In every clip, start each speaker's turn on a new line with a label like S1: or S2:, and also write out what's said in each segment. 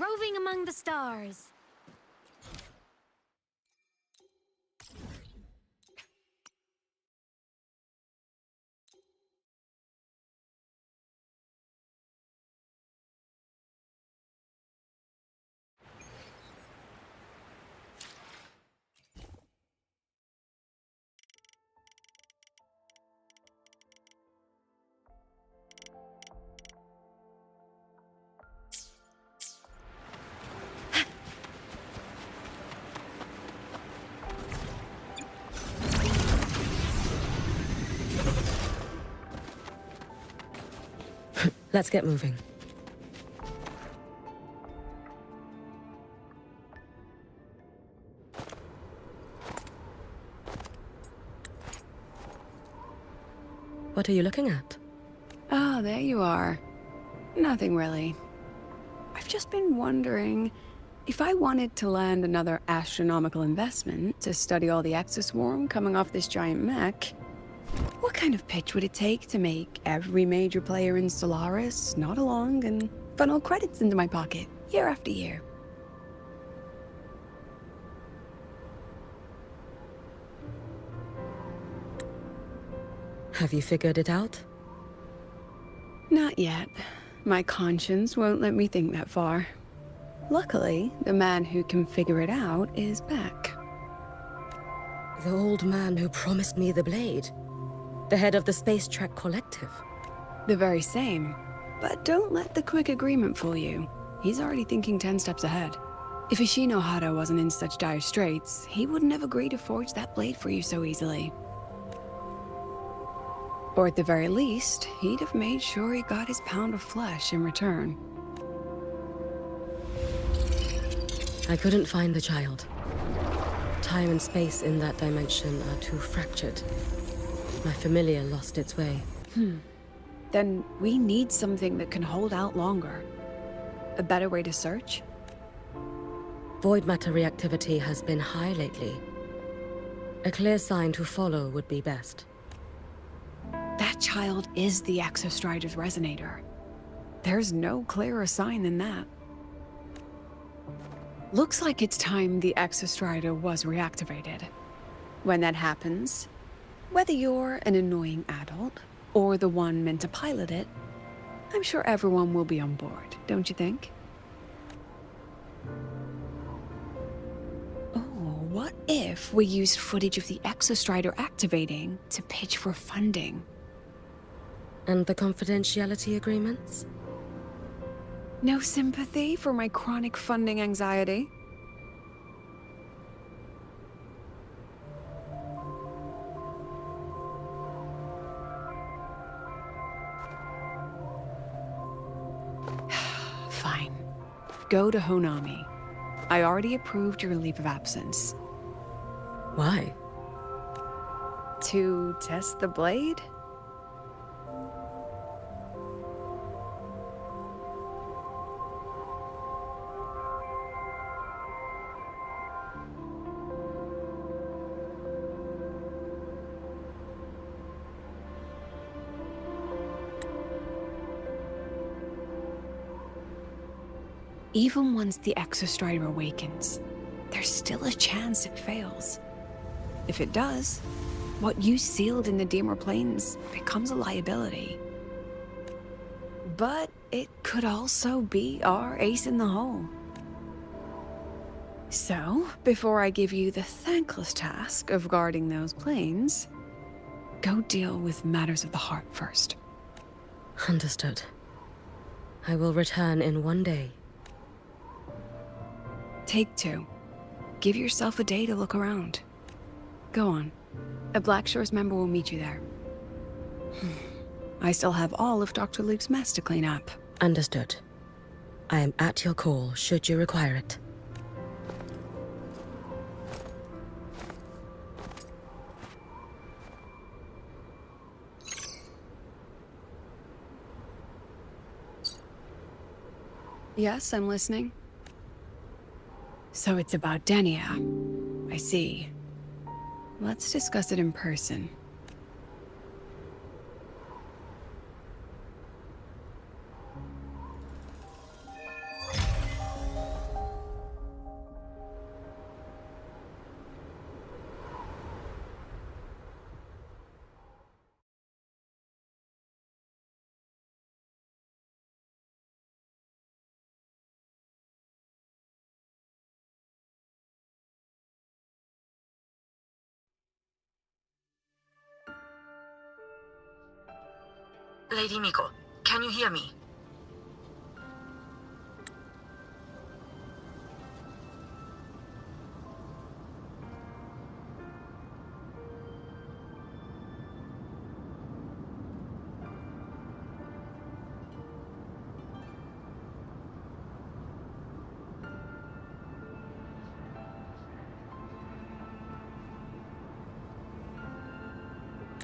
S1: roving among the stars.
S2: Let's get moving. What are you looking at?
S3: Oh, there you are. Nothing really. I've just been wondering, if I wanted to land another astronomical investment to study all the exoswarm coming off this giant mech, what kind of pitch would it take to make every major player in Solaris nod along and funnel credits into my pocket year after year?
S2: Have you figured it out?
S3: Not yet. My conscience won't let me think that far. Luckily, the man who can figure it out is back.
S2: The old man who promised me the blade. The head of the Space Trek Collective.
S3: The very same. But don't let the quick agreement fool you. He's already thinking 10 steps ahead. If Ishino Hada wasn't in such dire straits, he wouldn't have agreed to forge that blade for you so easily. Or at the very least, he'd have made sure he got his pound of flesh in return.
S2: I couldn't find the child. Time and space in that dimension are too fractured. My familiar lost its way.
S3: Then we need something that can hold out longer. A better way to search?
S2: Void matter reactivity has been high lately. A clear sign to follow would be best.
S3: That child is the Exostrider's resonator. There's no clearer sign than that. Looks like it's time the Exostrider was reactivated. When that happens, whether you're an annoying adult or the one meant to pilot it, I'm sure everyone will be on board, don't you think? Oh, what if we used footage of the Exostrider activating to pitch for funding?
S2: And the confidentiality agreements?
S3: No sympathy for my chronic funding anxiety? Fine. Go to Honami. I already approved your leave of absence.
S2: Why?
S3: To test the blade? Even once the Exostrider awakens, there's still a chance it fails. If it does, what you sealed in the Dimmer Plains becomes a liability. But it could also be our ace in the hole. So, before I give you the thankless task of guarding those planes, go deal with matters of the heart first.
S2: Understood. I will return in one day.
S3: Take 2. Give yourself a day to look around. Go on. A Black Shores member will meet you there. I still have all of Dr. Luke's mess to clean up.
S2: Understood. I am at your call, should you require it.
S3: Yes, I'm listening. So it's about Denia. I see. Let's discuss it in person.
S4: Lady Miko, can you hear me?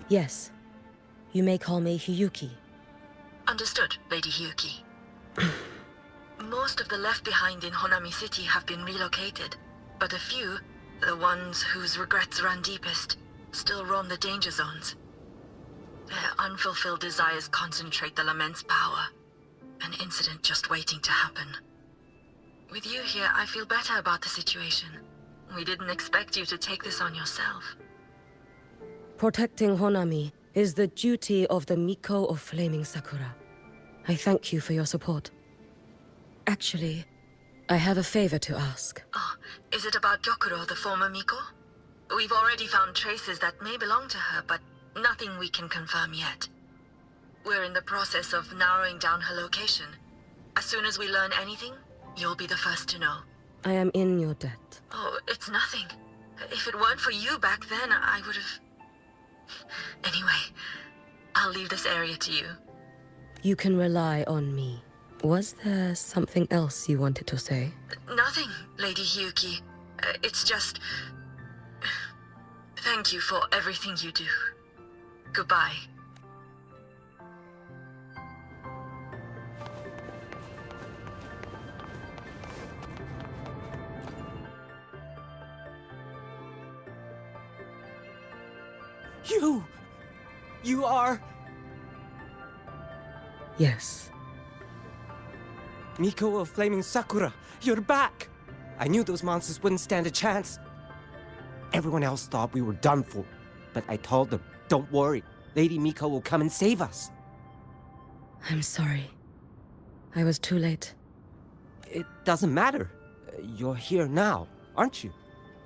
S2: Yes. You may call me Hiyuki.
S4: Understood, Lady Hiyuki. Most of the left behind in Honami City have been relocated, but a few, the ones whose regrets run deepest, still roam the danger zones. Their unfulfilled desires concentrate the lament's power. An incident just waiting to happen. With you here, I feel better about the situation. We didn't expect you to take this on yourself.
S2: Protecting Honami is the duty of the Miko of Flaming Sakura. I thank you for your support. Actually, I have a favor to ask.
S4: Oh, is it about Gyokuro, the former Miko? We've already found traces that may belong to her, but nothing we can confirm yet. We're in the process of narrowing down her location. As soon as we learn anything, you'll be the first to know.
S2: I am in your debt.
S4: Oh, it's nothing. If it weren't for you back then, I would have... Anyway, I'll leave this area to you.
S2: You can rely on me. Was there something else you wanted to say?
S4: Nothing, Lady Hiyuki. It's just... Thank you for everything you do. Goodbye.
S5: You are...
S2: Yes.
S5: Miko of Flaming Sakura, you're back! I knew those monsters wouldn't stand a chance. Everyone else thought we were done for, but I told them, don't worry, Lady Miko will come and save us.
S2: I'm sorry. I was too late.
S5: It doesn't matter. You're here now, aren't you?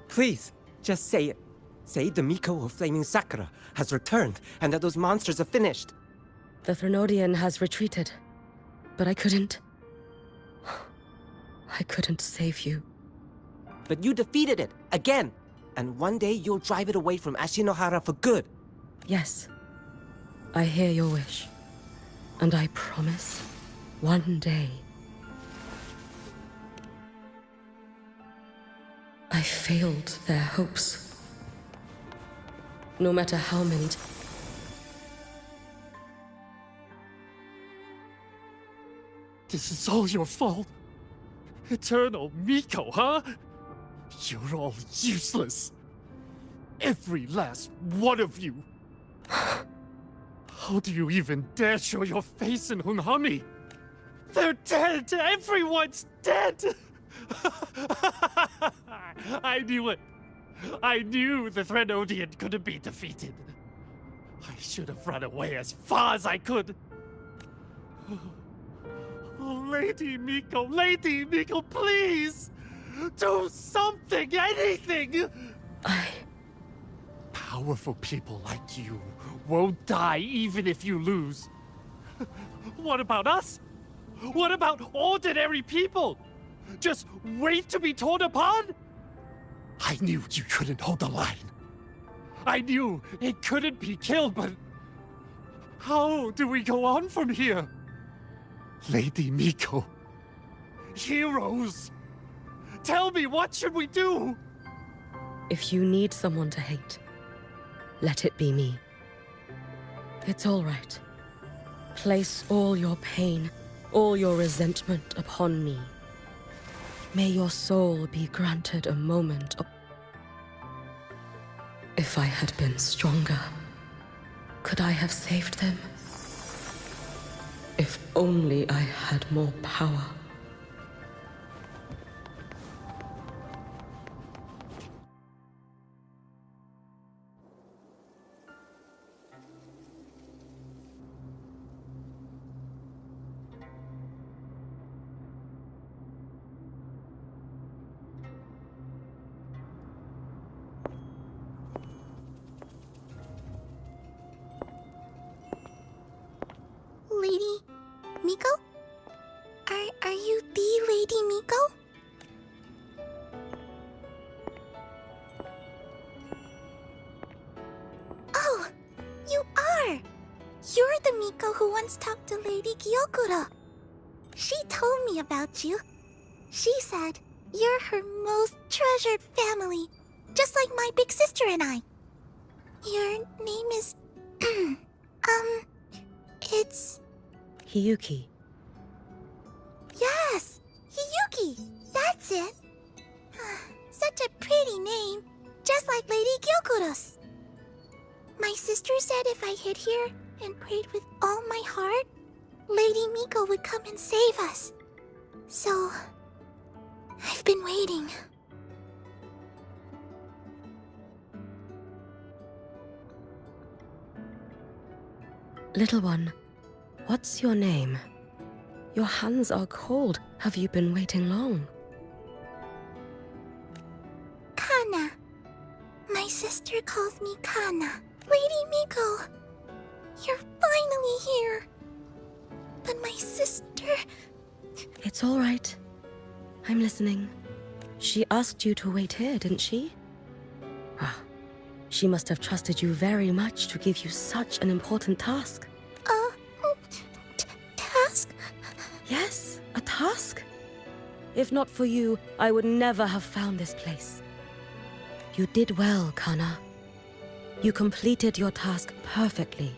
S5: Please, just say it. Say the Miko of Flaming Sakura has returned and that those monsters are finished.
S2: The Threnodian has retreated, but I couldn't. I couldn't save you.
S5: But you defeated it, again! And one day you'll drive it away from Ashinohara for good.
S2: Yes. I hear your wish. And I promise, one day... I failed their hopes. No matter how many...
S6: This is all your fault. Eternal Miko, huh? You're all useless. Every last one of you. How do you even dare show your face in Hunhami? They're dead! Everyone's dead! I knew it. I knew the Threnodian couldn't be defeated. I should have run away as far as I could. Oh, Lady Miko, please! Do something, anything! Powerful people like you won't die even if you lose. What about us? What about ordinary people? Just wait to be torn apart? I knew you couldn't hold the line. I knew it couldn't be killed, but... how do we go on from here? Lady Miko. Heroes! Tell me, what should we do?
S2: If you need someone to hate, let it be me. It's all right. Place all your pain, all your resentment upon me. May your soul be granted a moment of... If I had been stronger, could I have saved them? If only I had more power.
S7: Miko? Are you the Lady Miko? Oh, you are! You're the Miko who once talked to Lady Gyokuro. She told me about you. She said you're her most treasured family, just like my big sister and I. Your name is... it's...
S2: Hiyuki.
S7: Yes! Hiyuki! That's it! Such a pretty name, just like Lady Gyokuro's. My sister said if I hid here and prayed with all my heart, Lady Miko would come and save us. So, I've been waiting.
S2: Little one, what's your name? Your hands are cold. Have you been waiting long?
S7: Kana. My sister calls me Kana. Lady Miko, you're finally here. But my sister...
S2: It's all right. I'm listening. She asked you to wait here, didn't she? Ah, she must have trusted you very much to give you such an important task.
S7: Task?
S2: Yes, a task. If not for you, I would never have found this place. You did well, Kana. You completed your task perfectly.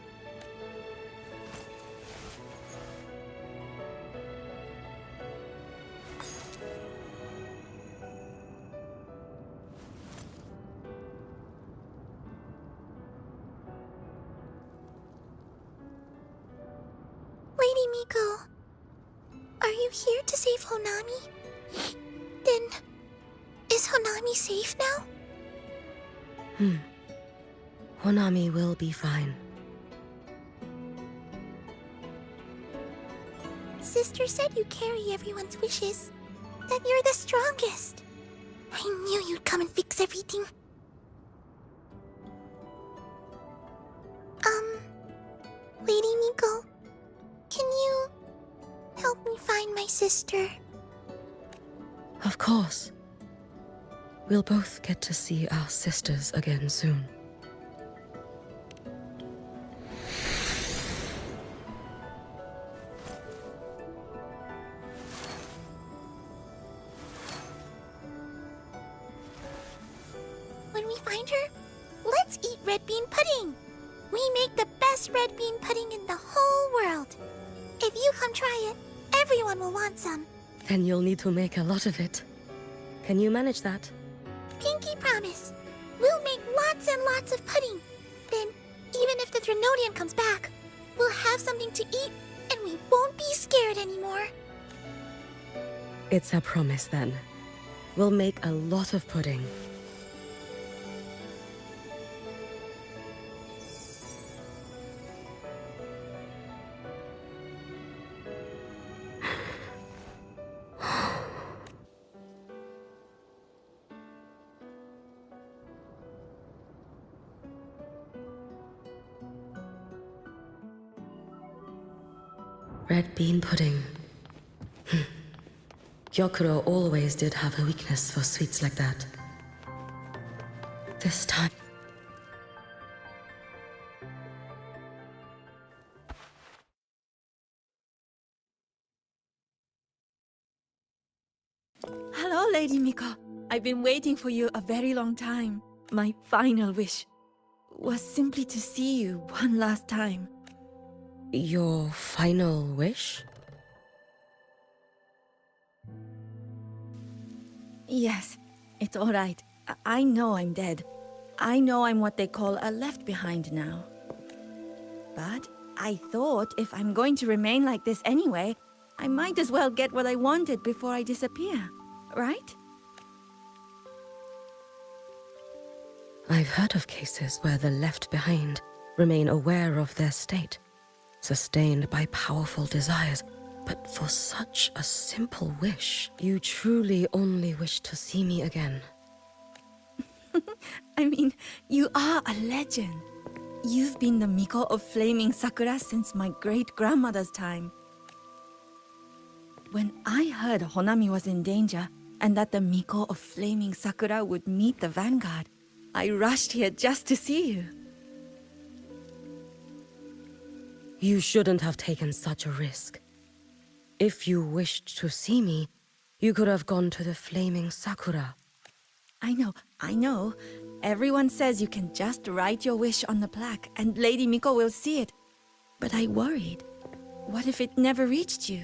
S7: Lady Miko, are you here to save Honami? Then, is Honami safe now?
S2: Honami will be fine.
S7: Sister said you carry everyone's wishes. That you're the strongest. I knew you'd come and fix everything. Lady Miko, can you help me find my sister?
S2: Of course. We'll both get to see our sisters again soon.
S7: When we find her, let's eat red bean pudding. We make the best red bean pudding in the whole world. If you come try it, everyone will want some.
S2: Then you'll need to make a lot of it. Can you manage that?
S7: Pinky promise. We'll make lots and lots of pudding. Then, even if the Drenodian comes back, we'll have something to eat and we won't be scared anymore.
S2: It's a promise then. We'll make a lot of pudding. Red bean pudding. Gyokuro always did have a weakness for sweets like that. This time...
S8: Hello, Lady Miko. I've been waiting for you a very long time. My final wish was simply to see you one last time.
S2: Your final wish?
S8: Yes, it's all right. I know I'm dead. I know I'm what they call a left behind now. But I thought if I'm going to remain like this anyway, I might as well get what I wanted before I disappear, right?
S2: I've heard of cases where the left behind remain aware of their state, sustained by powerful desires. But for such a simple wish, you truly only wish to see me again.
S8: I mean, you are a legend. You've been the Miko of Flaming Sakura since my great-grandmother's time. When I heard Honami was in danger and that the Miko of Flaming Sakura would meet the vanguard, I rushed here just to see you.
S2: You shouldn't have taken such a risk. If you wished to see me, you could have gone to the Flaming Sakura.
S8: I know. Everyone says you can just write your wish on the plaque and Lady Miko will see it. But I worried. What if it never reached you?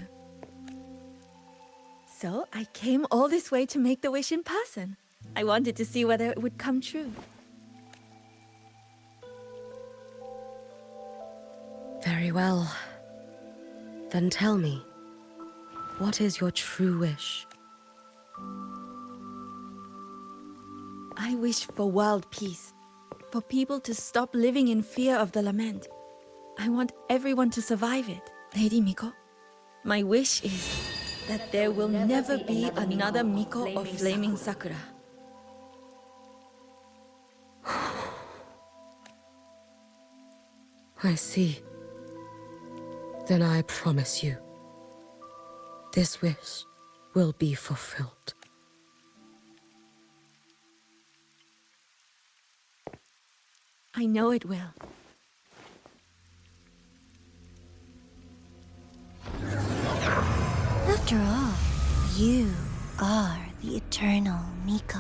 S8: So I came all this way to make the wish in person. I wanted to see whether it would come true.
S2: Very well. Then tell me, what is your true wish?
S8: I wish for world peace, for people to stop living in fear of the lament. I want everyone to survive it. Lady Miko, my wish is that there will never be another Miko of Flaming Sakura.
S2: I see. Then I promise you, this wish will be fulfilled.
S8: I know it will.
S7: After all, you are the eternal Miko.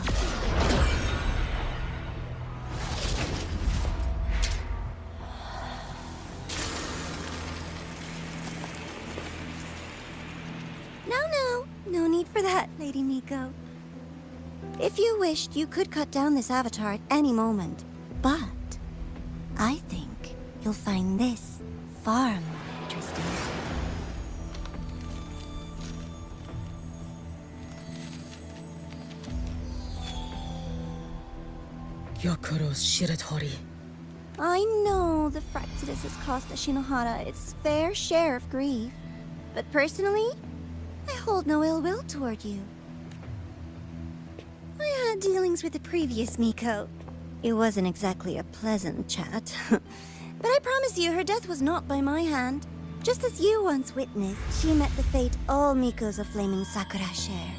S7: No need for that, Lady Miko. If you wished, you could cut down this avatar at any moment. But I think you'll find this far more interesting.
S2: Yokuro's Shiratori.
S7: I know the Fraxidus has cost Ashinohara its fair share of grief. But personally, I hold no ill will toward you. I had dealings with the previous Miko. It wasn't exactly a pleasant chat. But I promise you, her death was not by my hand. Just as you once witnessed, she met the fate all Mikos of Flaming Sakura share.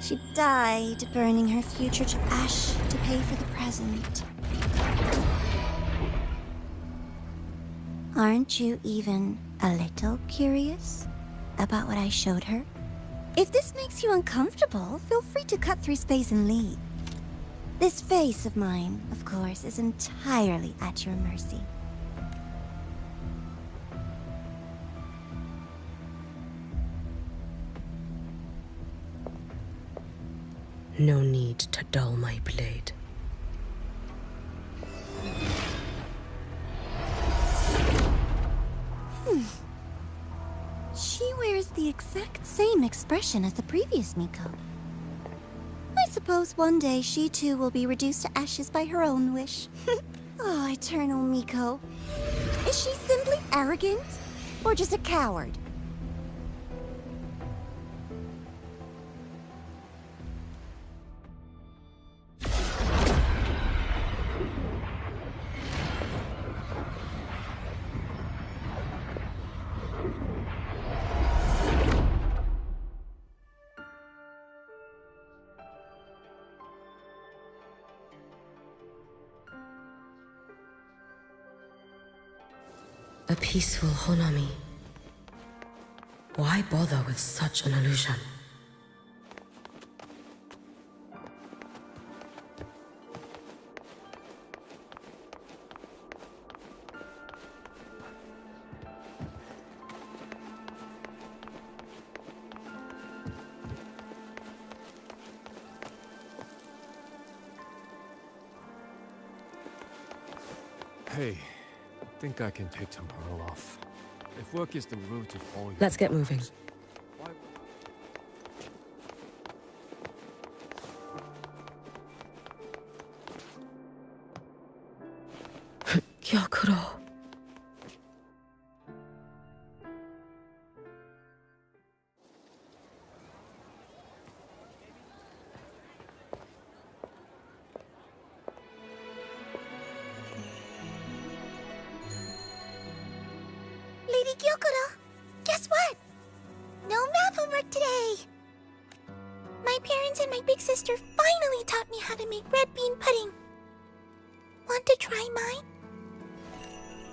S7: She died, burning her future to ash to pay for the present. Aren't you even a little curious about what I showed her? If this makes you uncomfortable, feel free to cut through space and leave. This face of mine, of course, is entirely at your mercy.
S2: No need to dull my blade.
S7: She wears the exact same expression as the previous Miko. I suppose one day she too will be reduced to ashes by her own wish. Oh, eternal Miko. Is she simply arrogant? Or just a coward?
S2: A peaceful Honami. Why bother with such an illusion?
S9: Hey, I think I can take tomorrow off. If work is the root of all your
S2: Let's get moving.
S9: why-
S2: Gyokuro.
S7: Lady Gyokuro, guess what? No map homework and my big sister finally taught me how to make red bean pudding. Want to try mine?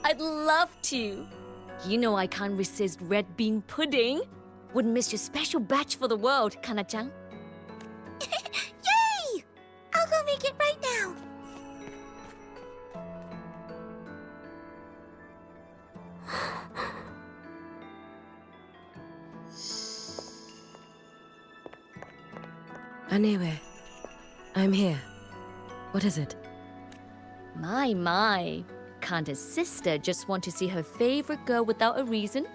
S10: I'd love to. You know I can't resist red bean pudding. Wouldn't miss your special batch for the world, Kana-chan.
S7: Yay! I'll go make it right now.
S2: Anyway, I'm here. What is it?
S10: My. Can't a sister just want to see her favorite girl without a reason?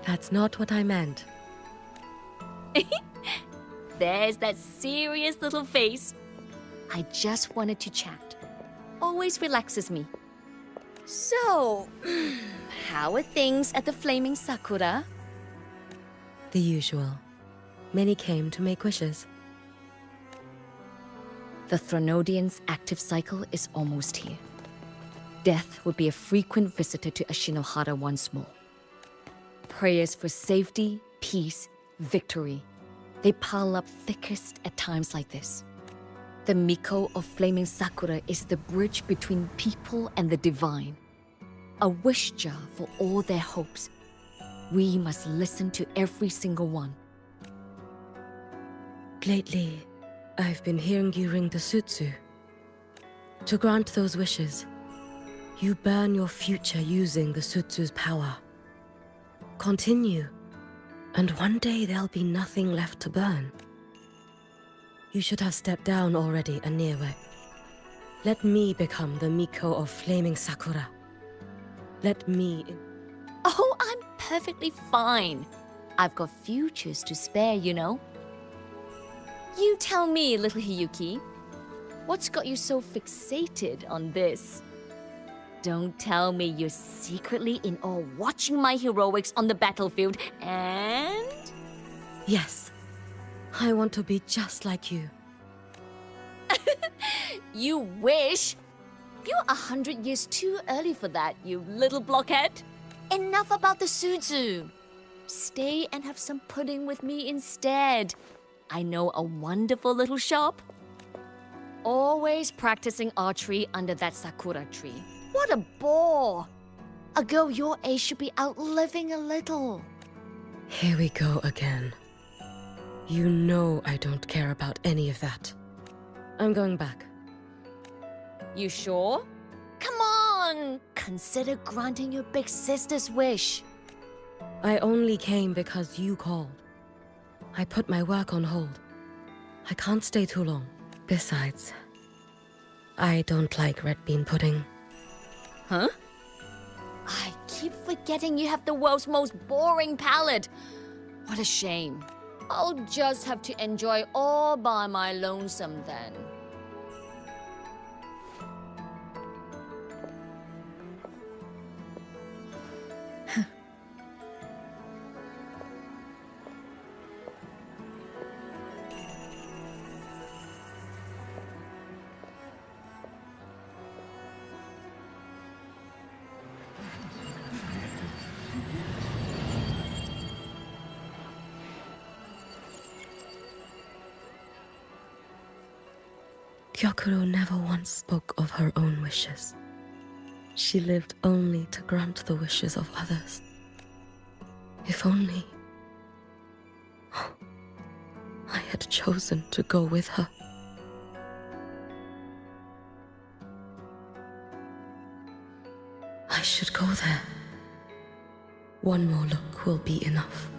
S2: That's not what I meant.
S10: There's that serious little face. I just wanted to chat. Always relaxes me. So, how are things at the Flaming Sakura?
S2: The usual. Many came to make wishes.
S10: The Thronodian's active cycle is almost here. Death would be a frequent visitor to Ashinohara once more. Prayers for safety, peace, victory. They pile up thickest at times like this. The Miko of Flaming Sakura is the bridge between people and the divine. A wish jar for all their hopes. We must listen to every single one.
S2: Lately, I've been hearing you ring the sutsu. To grant those wishes, you burn your future using the sutsu's power. Continue, and one day there'll be nothing left to burn. You should have stepped down already, Aniwe. Let me become the Miko of Flaming Sakura. Let me...
S10: Oh, I'm perfectly fine. I've got futures to spare, you know. You tell me, little Hiyuki, what's got you so fixated on this? Don't tell me you're secretly in awe watching my heroics on the battlefield and...
S2: Yes, I want to be just like you.
S10: You wish? You're 100 years too early for that, you little blockhead. Enough about the Suzu. Stay and have some pudding with me instead. I know a wonderful little shop. Always practicing archery under that sakura tree. What a bore! A girl your age should be out living a little.
S2: Here we go again. You know I don't care about any of that. I'm going back.
S10: You sure? Come on! Consider granting your big sister's wish.
S2: I only came because you called. I put my work on hold. I can't stay too long. Besides, I don't like red bean pudding.
S10: Huh? I keep forgetting you have the world's most boring palate. What a shame. I'll just have to enjoy all by my lonesome then.
S2: Gyokuro never once spoke of her own wishes. She lived only to grant the wishes of others. If only I had chosen to go with her. I should go there. One more look will be enough.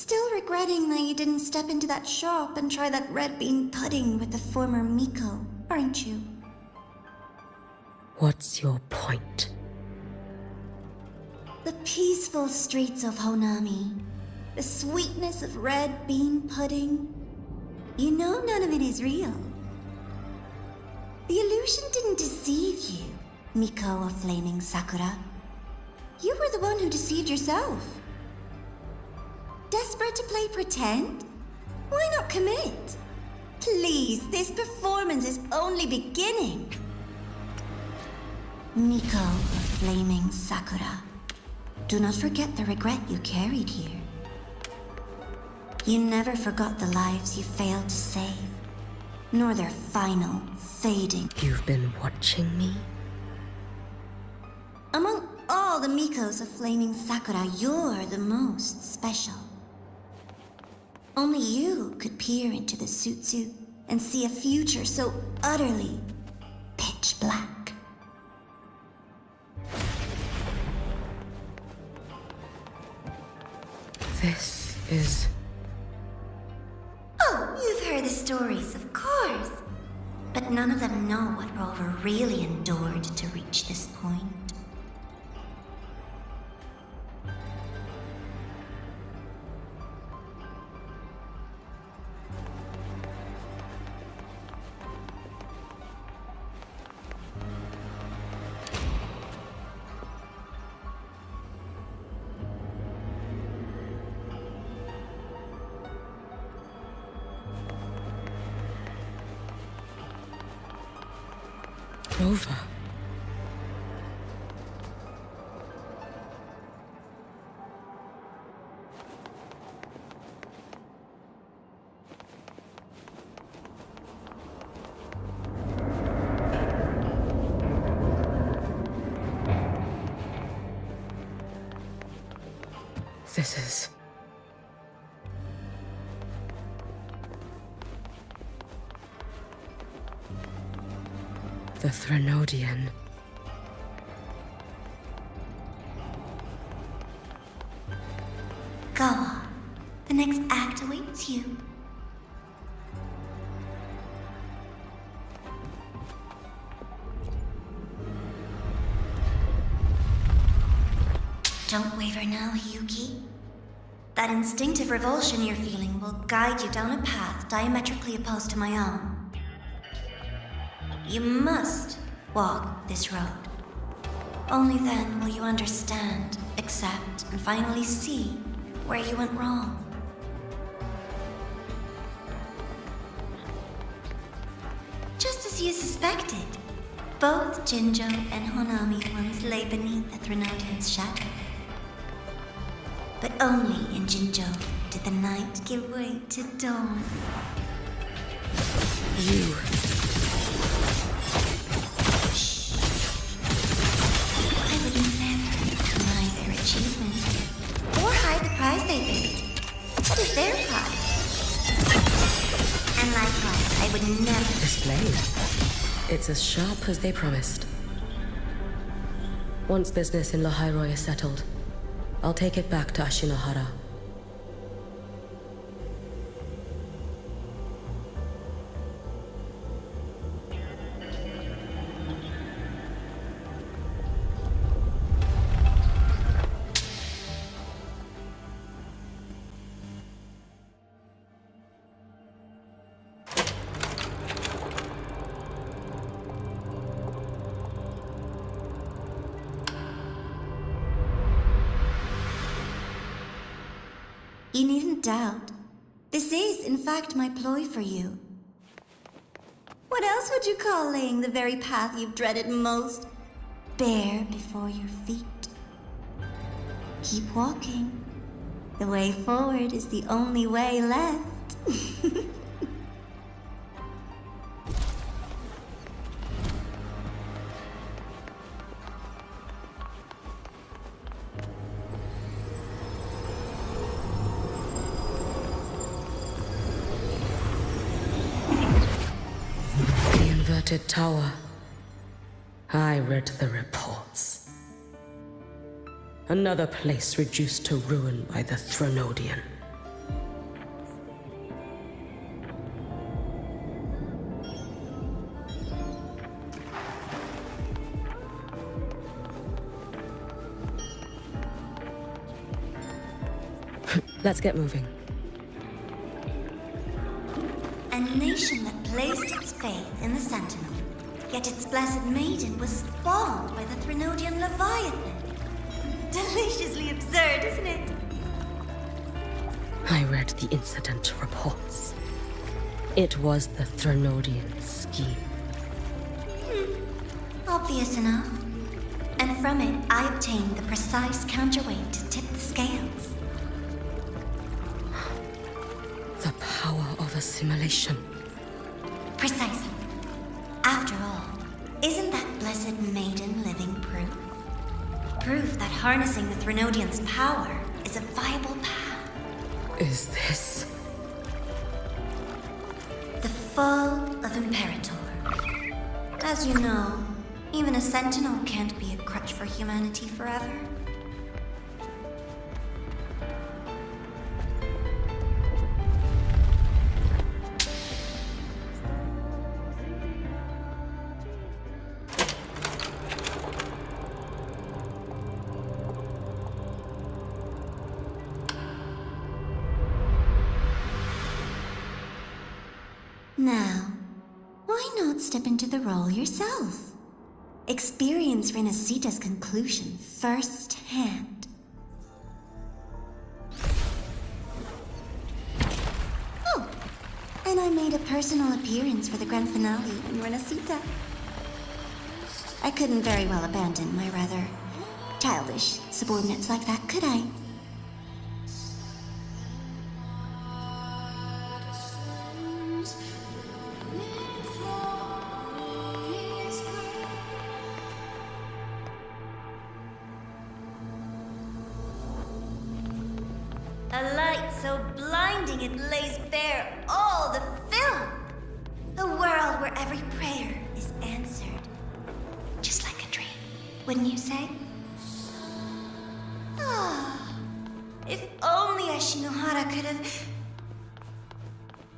S7: still regretting that you didn't step into that shop and try that red bean pudding with the former Miko, aren't you?
S2: What's your point?
S7: The peaceful streets of Honami, the sweetness of red bean pudding. You know none of it is real. The illusion didn't deceive you, Miko of Flaming Sakura. You were the one who deceived yourself. Desperate to play pretend? Why not commit? Please, this performance is only beginning. Miko of Flaming Sakura, do not forget the regret you carried here. You never forgot the lives you failed to save, nor their final fading.
S2: You've been watching me?
S7: Among all the Mikos of Flaming Sakura, you're the most special. Only you could peer into the Sutsu and see a future so utterly pitch black.
S2: This is...
S7: Oh, you've heard the stories, of course. But none of them know what Rover really endured to reach this point.
S2: Rover. This is... the Threnodian.
S7: Go on. The next act awaits you. Don't waver now, Hiyuki. That instinctive revulsion you're feeling will guide you down a path diametrically opposed to my own. You must walk this road. Only then will you understand, accept, and finally see where you went wrong. Just as you suspected, both Jinjo and Honami once lay beneath the Threnodian's shadow. But only in Jinjo did the night give way to dawn.
S2: You...
S7: Or hide the prize they paid. What is their prize? And likewise, I would never...
S2: This blade. It's as sharp as they promised. Once business in Lahairoi is settled, I'll take it back to Ashinohara.
S7: You needn't doubt. This is, in fact, my ploy for you. What else would you call laying the very path you've dreaded most bare before your feet? Keep walking. The way forward is the only way left.
S2: Tower. I read the reports. Another place reduced to ruin by the Threnodian. Let's get moving.
S11: A nation that placed its faith in the Sentinel, yet its blessed maiden was spawned by the Threnodian Leviathan. Deliciously absurd, isn't it?
S2: I read the incident reports. It was the Threnodian scheme.
S11: Obvious enough. And from it, I obtained the precise counterweight to tip the scales.
S2: The power of assimilation.
S11: Precisely. After all, isn't that blessed maiden living proof? Proof that harnessing the Threnodian's power is a viable path.
S2: Is this...
S11: The fall of Imperator. As you know, even a Sentinel can't be a crutch for humanity forever. Now, why not step into the role yourself? Experience Renacita's conclusion firsthand. Oh, and I made a personal appearance for the grand finale in Renacita. I couldn't very well abandon my rather childish subordinates like that, could I? A light so blinding it lays bare all the film. A world where every prayer is answered. Just like a dream, wouldn't you say? Ah, if only Ashinohara could have...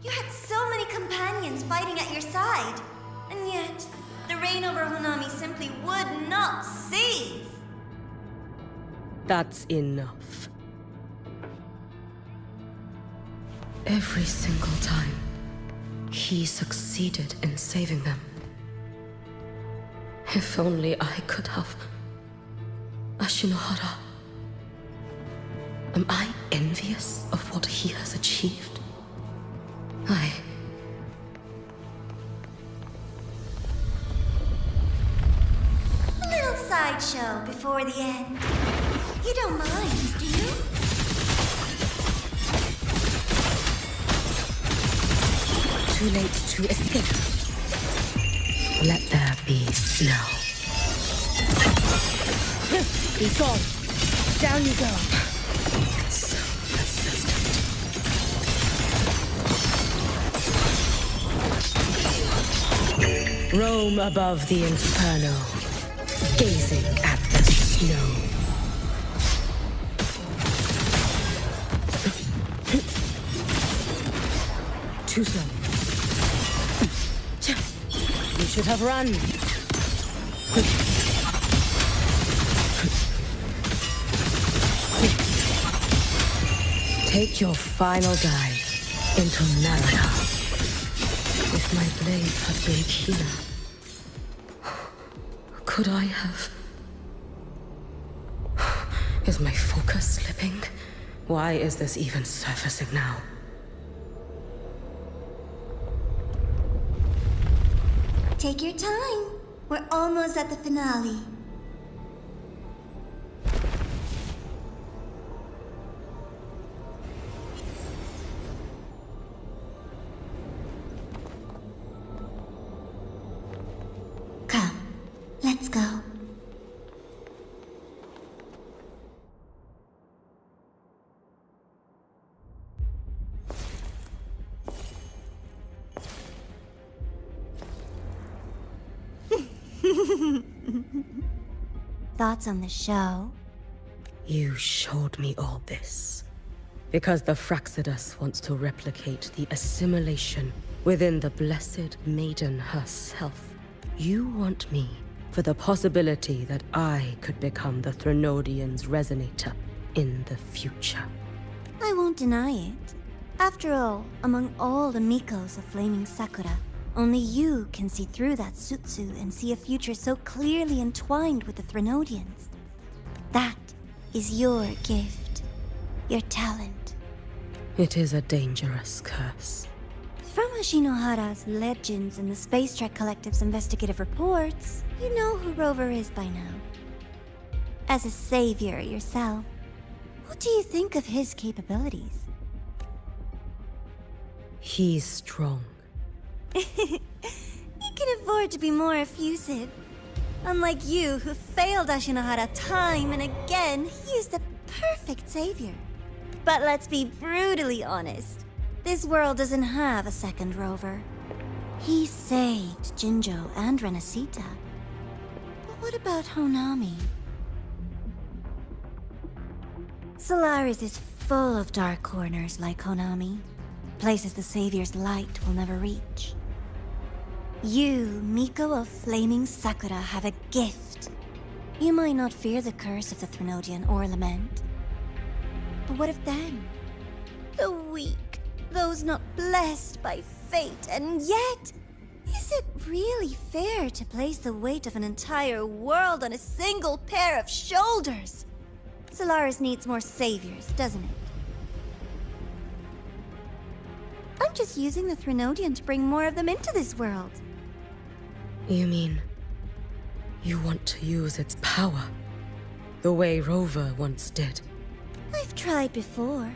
S11: You had so many companions fighting at your side, and yet the reign over Honami simply would not cease.
S2: That's enough. Every single time, he succeeded in saving them. If only I could have... Ashinohara. Am I envious of what he has achieved?
S11: A little sideshow before the end. You don't mind, do you?
S2: Too late to escape. Let there be snow. Be gone. Down you go. So persistent. Roam above the inferno, gazing at the snow. Too slow. You should have run. Take your final dive into Narada. If my blade had been keener, could I have... Is my focus slipping? Why is this even surfacing now?
S11: Take your time. We're almost at the finale. Come, let's go. Thoughts on the show?
S2: You showed me all this. Because the Fraxidus wants to replicate the assimilation within the Blessed Maiden herself. You want me for the possibility that I could become the Threnodian's resonator in the future.
S11: I won't deny it. After all, among all the Mikos of Flaming Sakura, only you can see through that Sutsu and see a future so clearly entwined with the Threnodians. That is your gift. Your talent.
S2: It is a dangerous curse.
S11: From Ashinohara's legends and the Space Trek Collective's investigative reports, you know who Rover is by now. As a savior yourself, what do you think of his capabilities?
S2: He's strong.
S11: He can afford to be more effusive. Unlike you, who failed Ashinohara time and again, he is the perfect savior. But let's be brutally honest. This world doesn't have a second Rover. He saved Jinjo and Renacita. But what about Honami? Solaris is full of dark corners like Honami. Places the Savior's light will never reach. You, Miko of Flaming Sakura, have a gift. You might not fear the curse of the Threnodian or Lament. But what of them? The weak, those not blessed by fate, and yet, is it really fair to place the weight of an entire world on a single pair of shoulders? Solaris needs more saviors, doesn't it? I'm just using the Threnodian to bring more of them into this world.
S2: You mean you want to use its power the way Rover once did?
S11: I've tried before,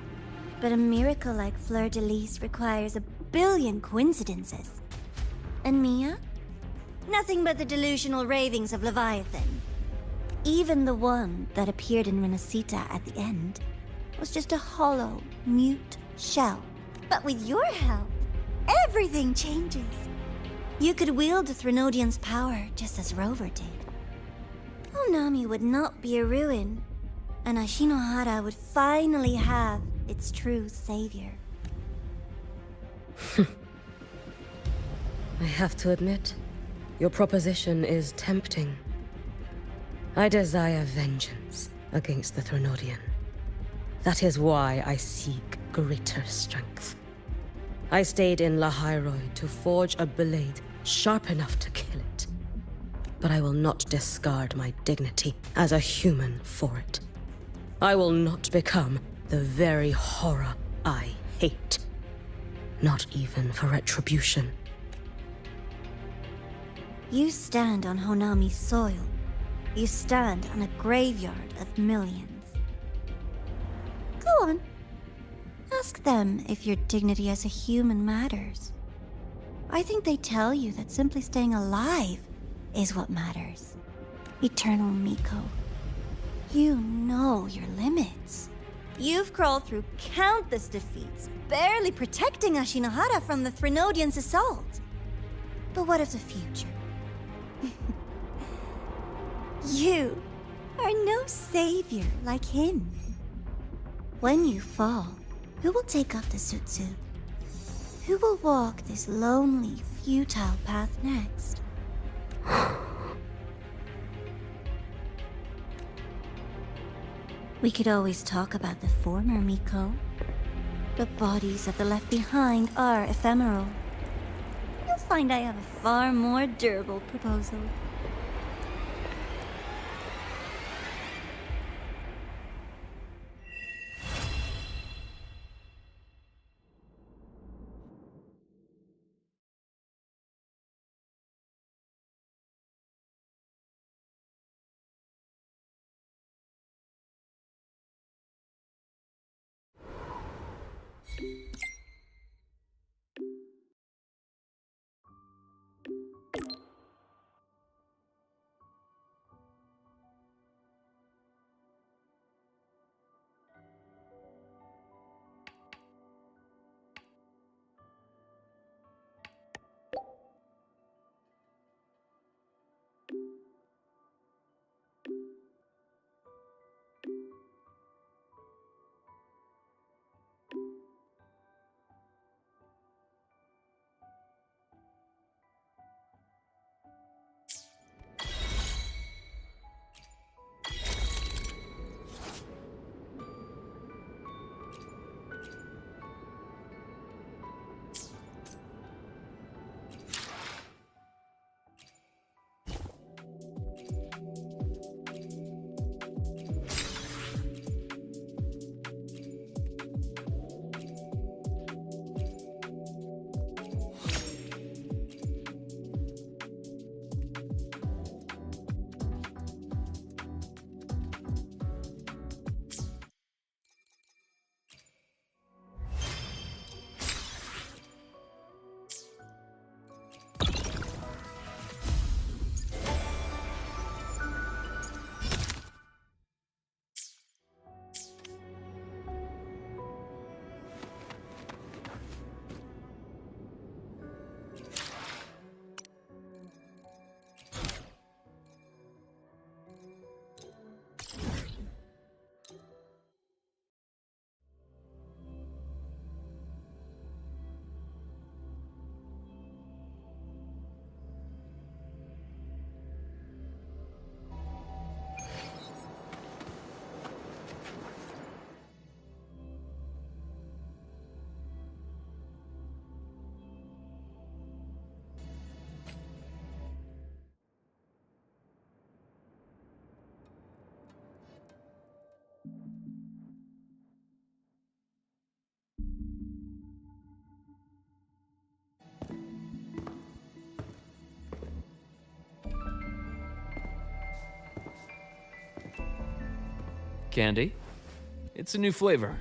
S11: but a miracle like Fleur-de-Lis requires a billion coincidences. And Mia? Nothing but the delusional ravings of Leviathan. Even the one that appeared in Renacita at the end was just a hollow, mute shell. But with your help, everything changes. You could wield the Threnodian's power just as Rover did. Honami would not be a ruin, and Ashinohara would finally have its true savior.
S2: I have to admit, your proposition is tempting. I desire vengeance against the Threnodian. That is why I seek greater strength. I stayed in Lahairoi to forge a blade sharp enough to kill it. But I will not discard my dignity as a human for it. I will not become the very horror I hate. Not even for retribution.
S11: You stand on Honami's soil. You stand on a graveyard of millions. Go on. Ask them if your dignity as a human matters. I think they tell you that simply staying alive is what matters. Eternal Miko, you know your limits. You've crawled through countless defeats, barely protecting Ashinohara from the Threnodian's assault. But what of the future? You are no savior like him. When you fall, who will take up the Sutsu? Who will walk this lonely, futile path next? We could always talk about the former Miko. The bodies of the left behind are ephemeral. You'll find I have a far more durable proposal.
S12: Candy. It's a new flavor.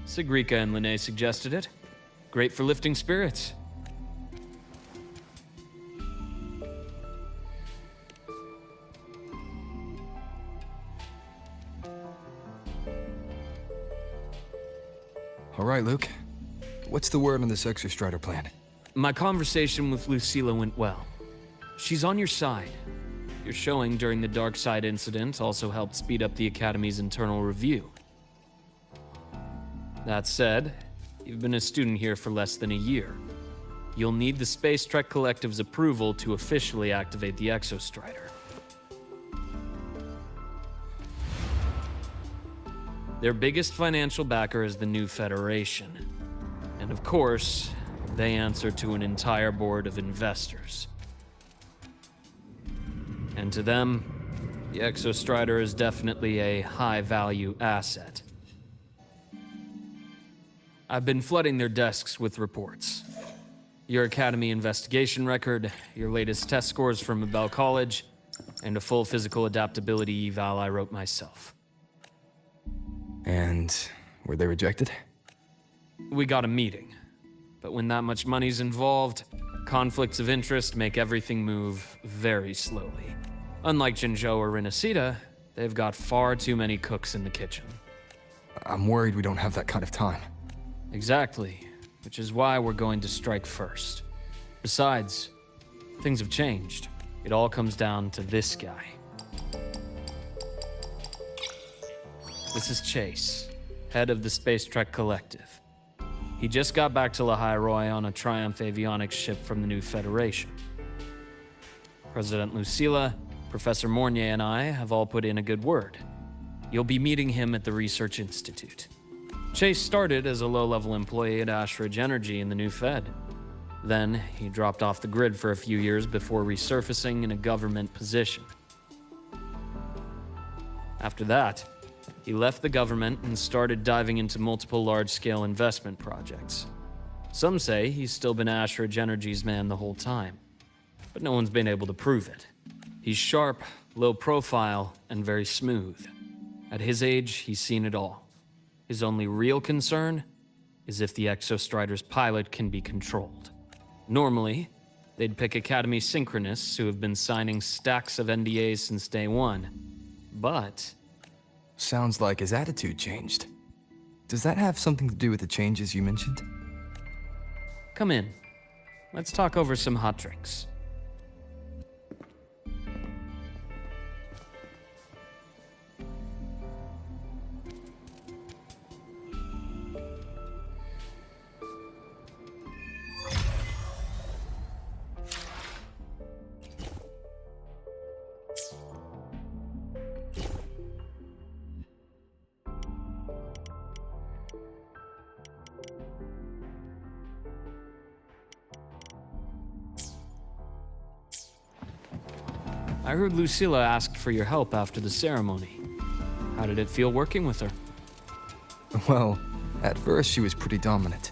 S12: Sigrika and Lene suggested it. Great for lifting spirits.
S9: All right, Luke. What's the word on this Exostrider plan?
S12: My conversation with Lucilla went well. She's on your side. Your showing during the Dark Side incident also helped speed up the Academy's internal review. That said, you've been a student here for less than a year. You'll need the Space Trek Collective's approval to officially activate the Exostrider. Their biggest financial backer is the new Federation. And of course, they answer to an entire board of investors. And to them, the Exostrider is definitely a high-value asset. I've been flooding their desks with reports. Your Academy investigation record, your latest test scores from Abel College, and a full physical adaptability eval I wrote myself.
S9: And were they rejected?
S12: We got a meeting. But when that much money's involved, conflicts of interest make everything move very slowly. Unlike Jinzhou or Rinasida, they've got far too many cooks in the kitchen.
S9: I'm worried we don't have that kind of time.
S12: Exactly, which is why we're going to strike first. Besides, things have changed. It all comes down to this guy. This is Chase, head of the Space Trek Collective. He just got back to Lahai on a Triumph avionics ship from the new Federation. President Lucilla, Professor Mornier, and I have all put in a good word. You'll be meeting him at the Research Institute. Chase started as a low-level employee at Ashridge Energy in the new Fed. Then, he dropped off the grid for a few years before resurfacing in a government position. After that, he left the government and started diving into multiple large-scale investment projects. Some say he's still been Ashridge Energy's man the whole time, but no one's been able to prove it. He's sharp, low profile, and very smooth. At his age, he's seen it all. His only real concern is if the Exostrider's pilot can be controlled. Normally, they'd pick Academy Synchronists who have been signing stacks of NDAs since day one. But
S9: sounds like his attitude changed. Does that have something to do with the changes you mentioned?
S12: Come in. Let's talk over some hot drinks. I heard Lucilla asked for your help after the ceremony. How did it feel working with her?
S9: Well, at first she was pretty dominant,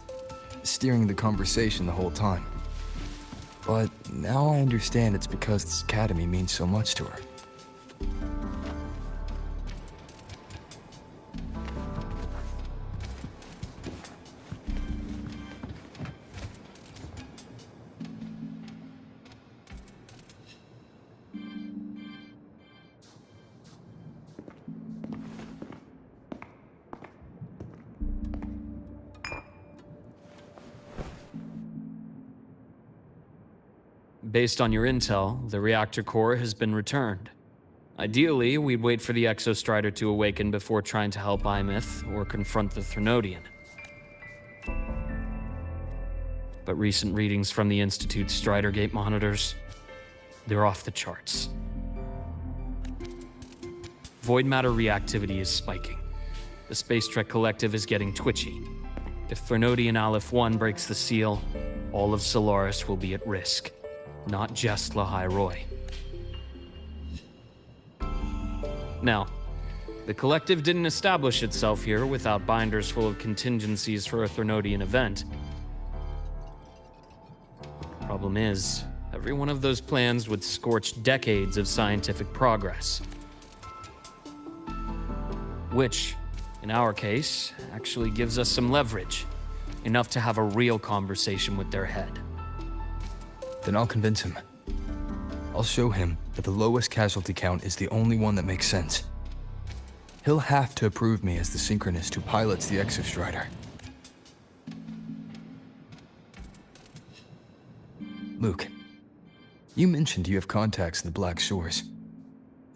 S9: steering the conversation the whole time. But now I understand it's because this academy means so much to her.
S12: Based on your intel, the reactor core has been returned. Ideally, we'd wait for the Exostrider to awaken before trying to help Imyth or confront the Threnodian. But recent readings from the Institute's Strider Gate monitors, they're off the charts. Void matter reactivity is spiking. The Space Trek Collective is getting twitchy. If Threnodian Aleph 1 breaks the seal, all of Solaris will be at risk. Not just Lahai Roi. Now, the Collective didn't establish itself here without binders full of contingencies for a Threnodian event. Problem is, every one of those plans would scorch decades of scientific progress. Which, in our case, actually gives us some leverage. Enough to have a real conversation with their head.
S9: Then I'll convince him. I'll show him that the lowest casualty count is the only one that makes sense. He'll have to approve me as the synchronist who pilots the Exostrider. Luke, you mentioned you have contacts in the Black Shores.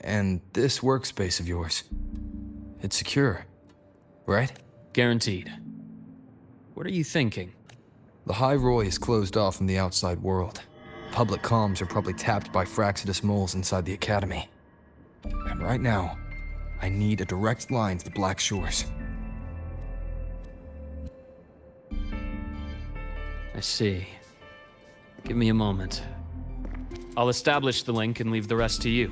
S9: And this workspace of yours, it's secure, right?
S12: Guaranteed. What are you thinking?
S9: The High Roy is closed off from the outside world. Public comms are probably tapped by Fraxidus moles inside the Academy. And right now, I need a direct line to the Black Shores.
S12: I see. Give me a moment. I'll establish the link and leave the rest to you.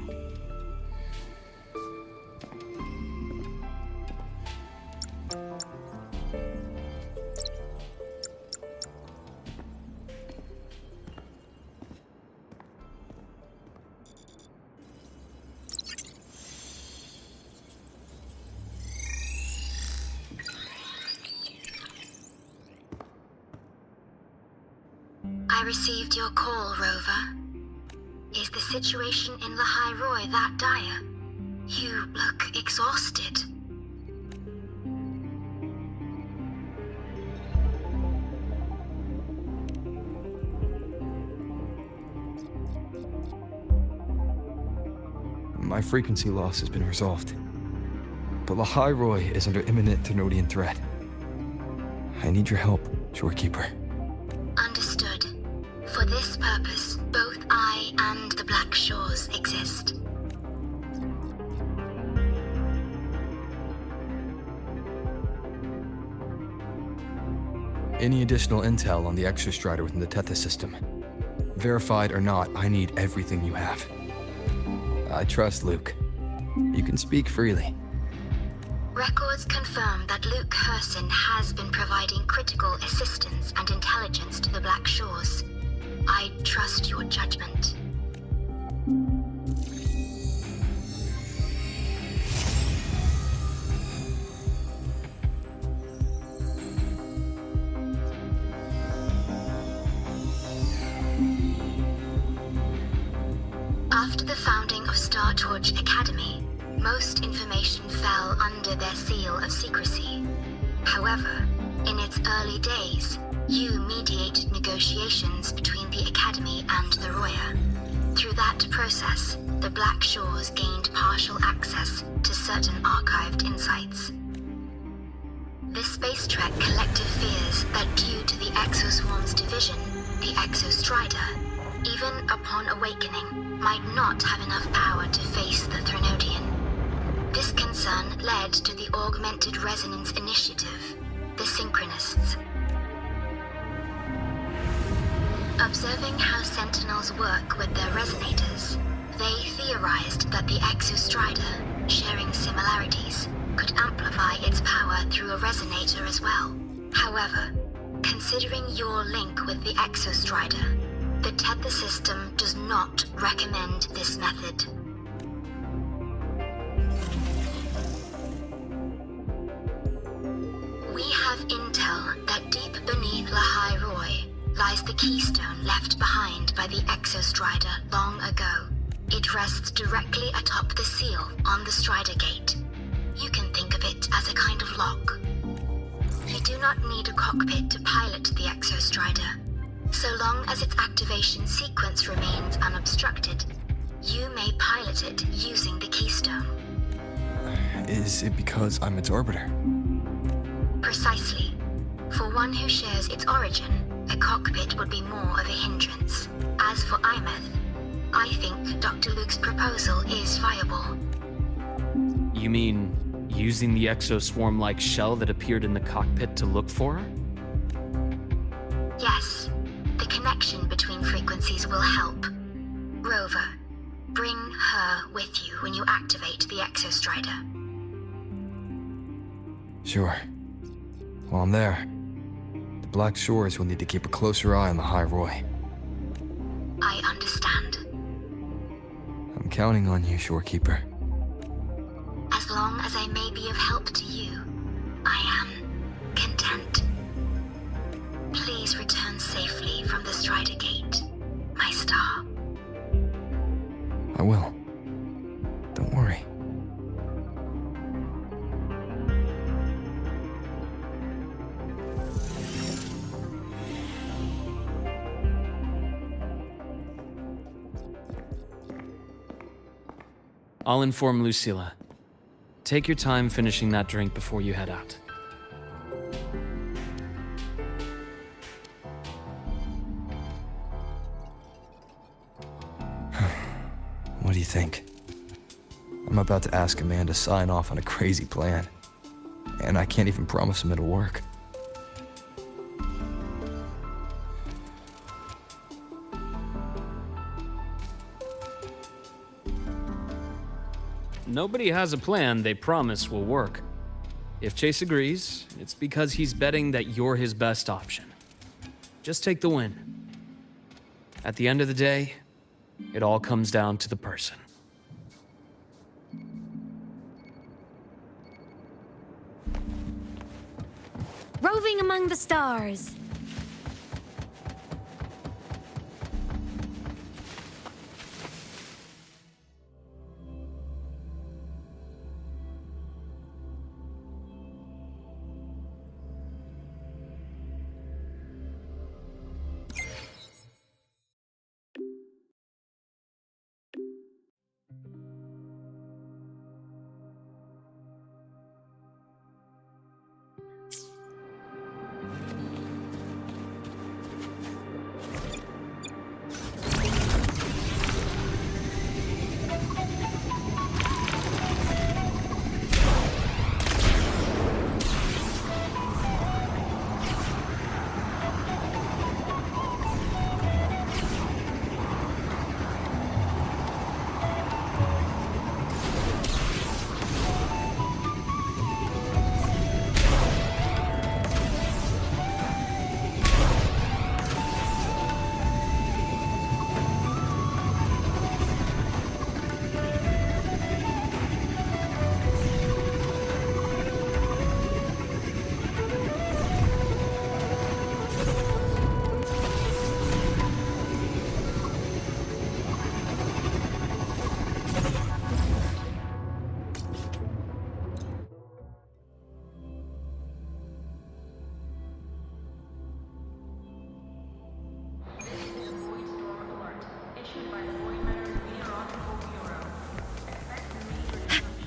S7: I received your call, Rover. Is the situation in the High Roy that dire? You look exhausted.
S9: My frequency loss has been resolved. But the High Roy is under imminent Thenodian threat. I need your help, Shorekeeper.
S7: Understood. For this purpose, both I and the Black Shores exist.
S9: Any additional intel on the Exostrider within the Tethys system? Verified or not, I need everything you have. I trust Luke. You can speak freely.
S7: Records confirm that Luke Herson has been providing critical assistance and intelligence to the Black Shores. I trust your judgment. After the founding of Star Torch Academy, most information fell under their seal of secrecy. However, in its early days, you mediated negotiations between the Academy and the Roya. Through that process, the Black Shores gained partial access to certain archived insights. This space trek collective fears that due to the Exoswarm's division, the Exostrider, even upon awakening, might not have enough power to face the Thenodian. This concern led to the Augmented Resonance Initiative, the Synchronists. Observing how Sentinels work with their resonators, they theorized that the Exostrider, sharing similarities, could amplify its power through a resonator as well. However, considering your link with the Exostrider, the Tether system does not recommend this method. We have intel that deep beneath La High Roy lies the keystone left behind by the Exostrider long ago. It rests directly atop the seal on the Strider Gate. You can think of it as a kind of lock. You do not need a cockpit to pilot the Exostrider. So long as its activation sequence remains unobstructed, you may pilot it using the keystone.
S9: Is it because I'm its arbiter?
S7: Precisely. For one who shares its origin, a cockpit would be more of a hindrance. As for Imeth, I think Dr. Luke's proposal is viable.
S12: You mean using the exoswarm-like shell that appeared in the cockpit to look for her?
S7: Yes. The connection between frequencies will help. Rover, bring her with you when you activate the Exostrider.
S9: Sure. While I'm there, the Black Shores will need to keep a closer eye on the High Roy.
S7: I understand.
S9: I'm counting on you, Shorekeeper.
S7: As long as I
S4: I may be of help to you, I am content. Please return safely from the Strider Gate, my star.
S9: I will. Don't worry.
S12: I'll inform Lucilla. Take your time finishing that drink before you head out.
S9: What do you think? I'm about to ask a man to sign off on a crazy plan, and I can't even promise him it'll work.
S12: Nobody has a plan they promise will work. If Chase agrees, it's because he's betting that you're his best option. Just take the win. At the end of the day, it all comes down to the person.
S1: Roving among the stars.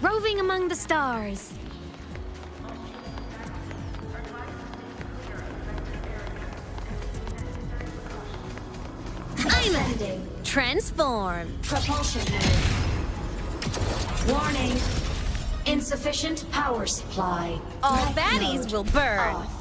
S1: Roving among the stars. I'm transform.
S13: Propulsion mode. Warning. Insufficient power supply.
S1: All
S13: Life
S1: baddies
S13: mode
S1: will burn.
S13: off.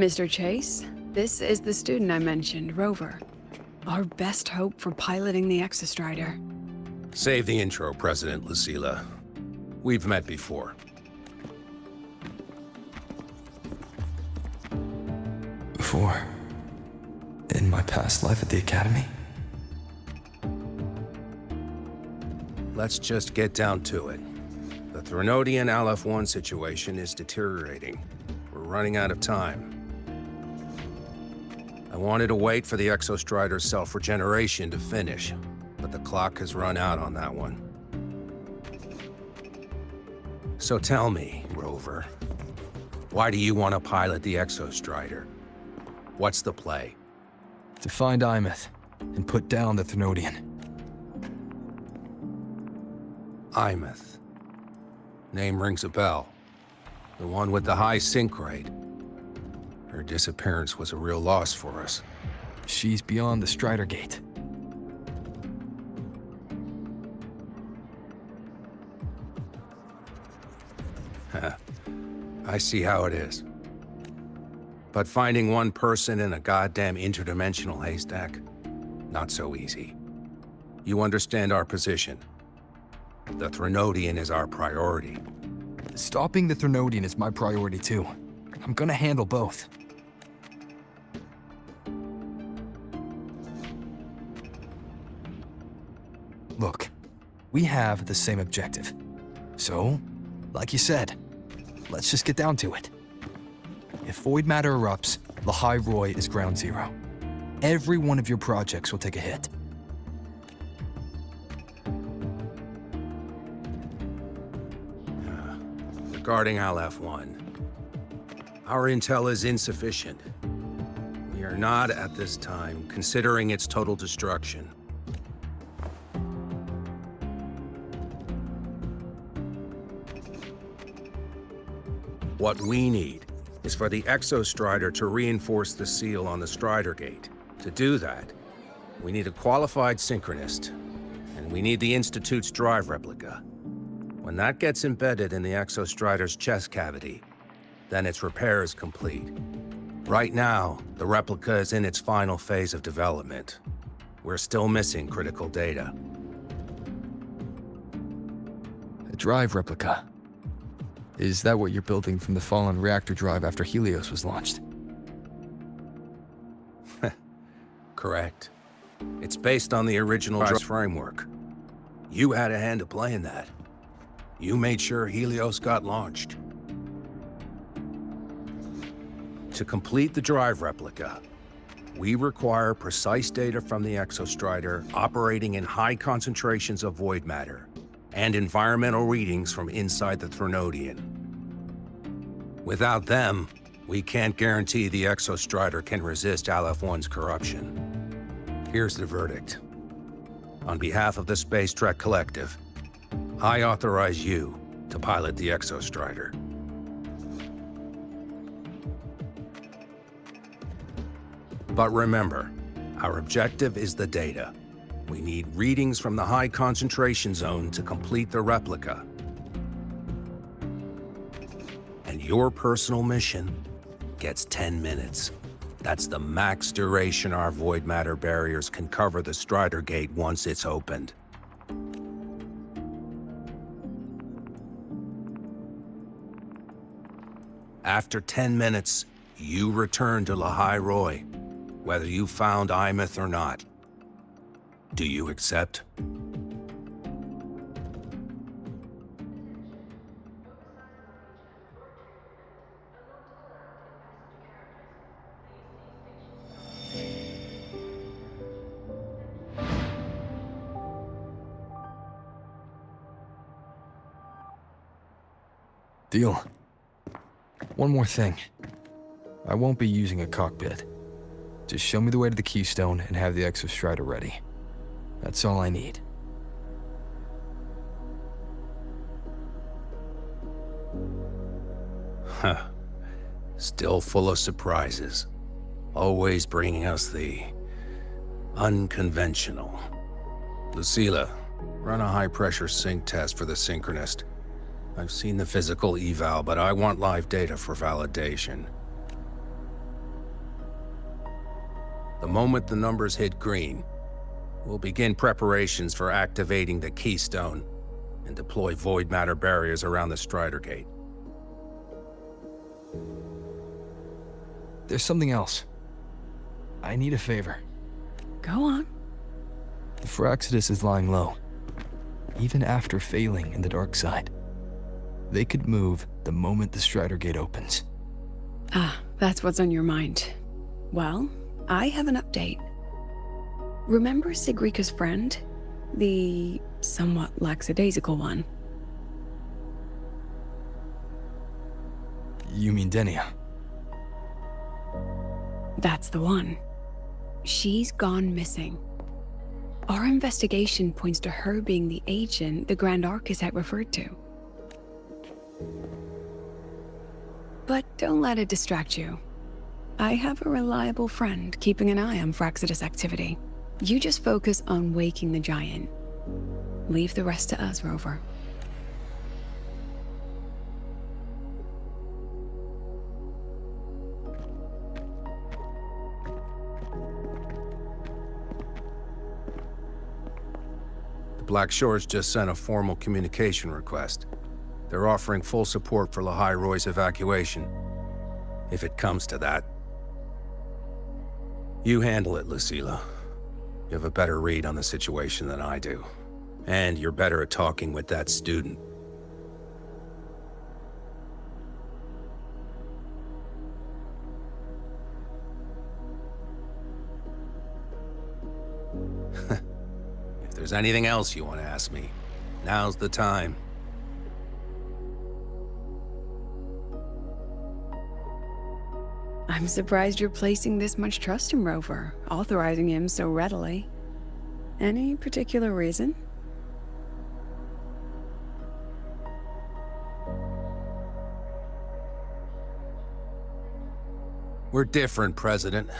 S3: Mr. Chase, this is the student I mentioned, Rover. Our best hope for piloting the Exostrider.
S14: Save the intro, President Lucilla. We've met before.
S9: Before? In my past life at the Academy?
S14: Let's just get down to it. The Threnodian Aleph-1 situation is deteriorating. We're running out of time. I wanted to wait for the Exostrider's self-regeneration to finish, but the clock has run out on that one. So tell me, Rover, why do you want to pilot the Exostrider? What's the play?
S9: To find Imeth and put down the Thenodian.
S14: Imeth. Name rings a bell. The one with the high sync rate. Her disappearance was a real loss for us.
S9: She's beyond the Strider Gate.
S14: I see how it is. But finding one person in a goddamn interdimensional haystack, not so easy. You understand our position. The Thenodian is our priority.
S9: Stopping the Thenodian is my priority too. I'm gonna handle both. Look, we have the same objective. So, like you said, let's just get down to it. If void matter erupts, Lahai Roy is ground zero. Every one of your projects will take a hit.
S14: Regarding Aleph-1, our intel is insufficient. We are not, at this time, considering its total destruction. What we need is for the Exostrider to reinforce the seal on the Strider Gate. To do that, we need a qualified synchronist, and we need the Institute's drive replica. When that gets embedded in the Exostrider's chest cavity, then its repair is complete. Right now, the replica is in its final phase of development. We're still missing critical data.
S9: A drive replica. Is that what you're building from the fallen reactor drive after Helios was launched?
S14: Correct. It's based on the original drive framework. You had a hand to play in that. You made sure Helios got launched. To complete the drive replica, we require precise data from the Exostrider operating in high concentrations of void matter, and environmental readings from inside the Thenodian. Without them, we can't guarantee the Exostrider can resist Aleph-1's corruption. Here's the verdict. On behalf of the Space Trek Collective, I authorize you to pilot the Exostrider. But remember, our objective is the data. We need readings from the high concentration zone to complete the replica. And your personal mission gets 10 minutes. That's the max duration our void matter barriers can cover the Strider Gate once it's opened. After 10 minutes, you return to Lahai Roy, whether you found Imeth or not. Do you accept?
S9: Deal. One more thing. I won't be using a cockpit. Just show me the way to the Keystone and have the Exostrider ready. That's all I need.
S14: Huh. Still full of surprises. Always bringing us the unconventional. Lucilla, run a high-pressure sync test for the Synchronist. I've seen the physical eval, but I want live data for validation. The moment the numbers hit green, we'll begin preparations for activating the Keystone and deploy void matter barriers around the Strider Gate.
S9: There's something else. I need a favor.
S3: Go on.
S9: The Firaxidus is lying low, even after failing in the dark side. They could move the moment the Strider Gate opens.
S3: Ah, that's what's on your mind. Well, I have an update. Remember Sigrika's friend? The somewhat lackadaisical one?
S9: You mean Denia?
S3: That's the one. She's gone missing. Our investigation points to her being the agent the Grand Architect referred to. But don't let it distract you. I have a reliable friend keeping an eye on Fraxidus activity. You just focus on waking the giant. Leave the rest to us, Rover.
S14: The Black Shores just sent a formal communication request. They're offering full support for Lahai Roy's evacuation, if it comes to that. You handle it, Lucilla. You have a better read on the situation than I do. And you're better at talking with that student. If there's anything else you want to ask me, now's the time.
S3: I'm surprised you're placing this much trust in Rover, authorizing him so readily. Any particular reason?
S14: We're different, President.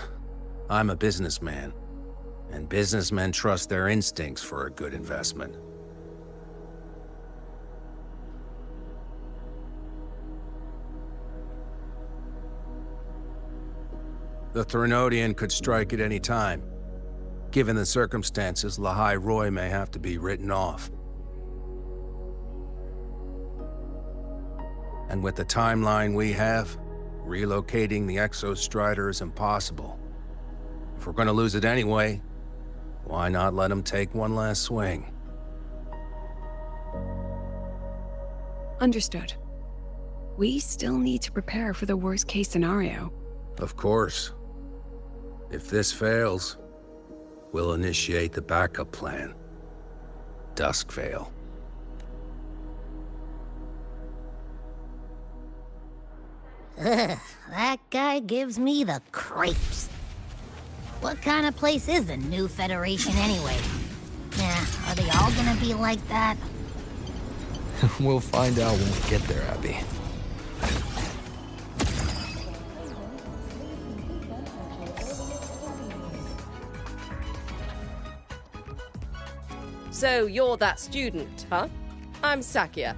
S14: I'm a businessman, and businessmen trust their instincts for a good investment. The Threnodian could strike at any time. Given the circumstances, Lahai Roy may have to be written off. And with the timeline we have, relocating the Exostrider is impossible. If we're gonna lose it anyway, why not let him take one last swing?
S3: Understood. We still need to prepare for the worst-case scenario.
S14: Of course. If this fails, we'll initiate the backup plan. Duskvale.
S7: Ugh, that guy gives me the creeps. What kind of place is the new Federation anyway? Are they all gonna be like that?
S9: We'll find out when we get there, Abby.
S2: So you're that student, huh? I'm Sakia.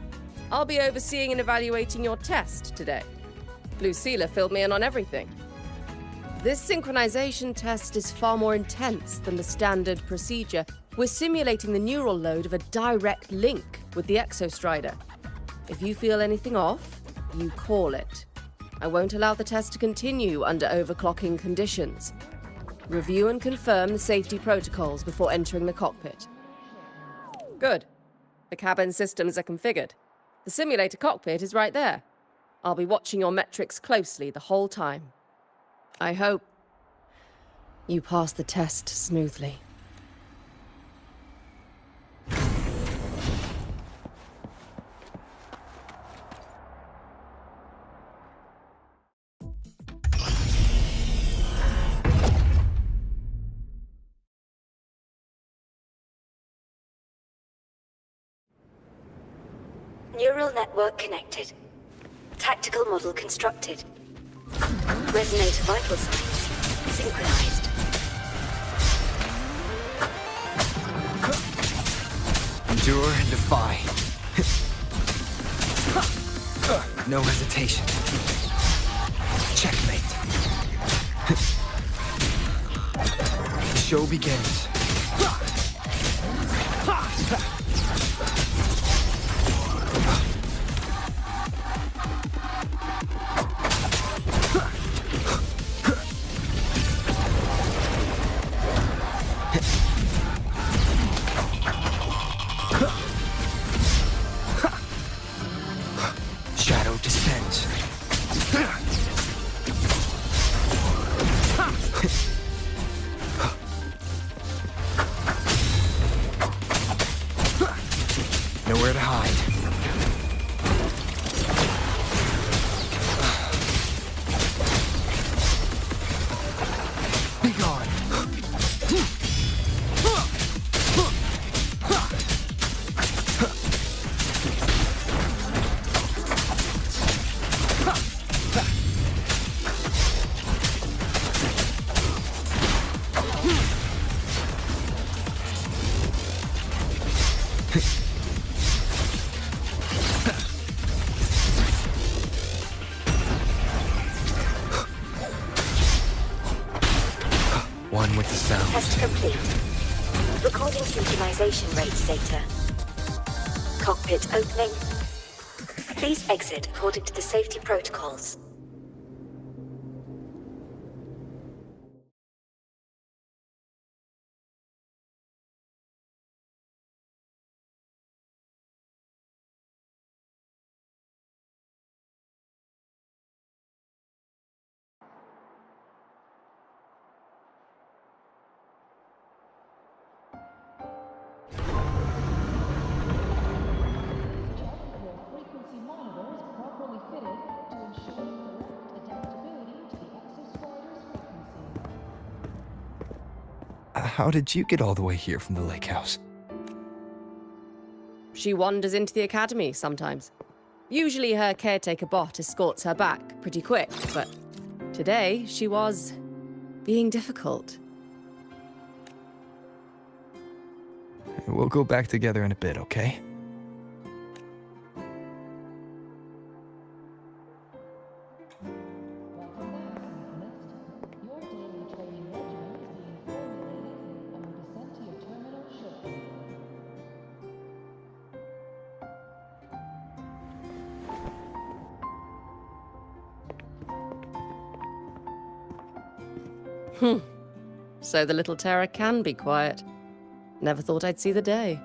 S2: I'll be overseeing and evaluating your test today. Lucilla filled me in on everything. This synchronization test is far more intense than the standard procedure. We're simulating the neural load of a direct link with the Exostrider. If you feel anything off, you call it. I won't allow the test to continue under overclocking conditions. Review and confirm the safety protocols before entering the cockpit. Good. The cabin systems are configured. The simulator cockpit is right there. I'll be watching your metrics closely the whole time. I hope you pass the test smoothly.
S13: Neural network connected. Tactical model constructed. Resonator vital signs synchronized.
S15: Endure and defy. No hesitation. Checkmate. The show begins. Shadow descends. Be gone. One with the sound.
S13: Test complete. Recording synchronization rates data. Cockpit opening. Please exit according to the safety protocols.
S9: How did you get all the way here from the lake house?
S2: She wanders into the academy sometimes. Usually her caretaker bot escorts her back pretty quick, but today she was being difficult.
S9: We'll go back together in a bit, okay?
S2: So the little terror can be quiet. Never thought I'd see the day.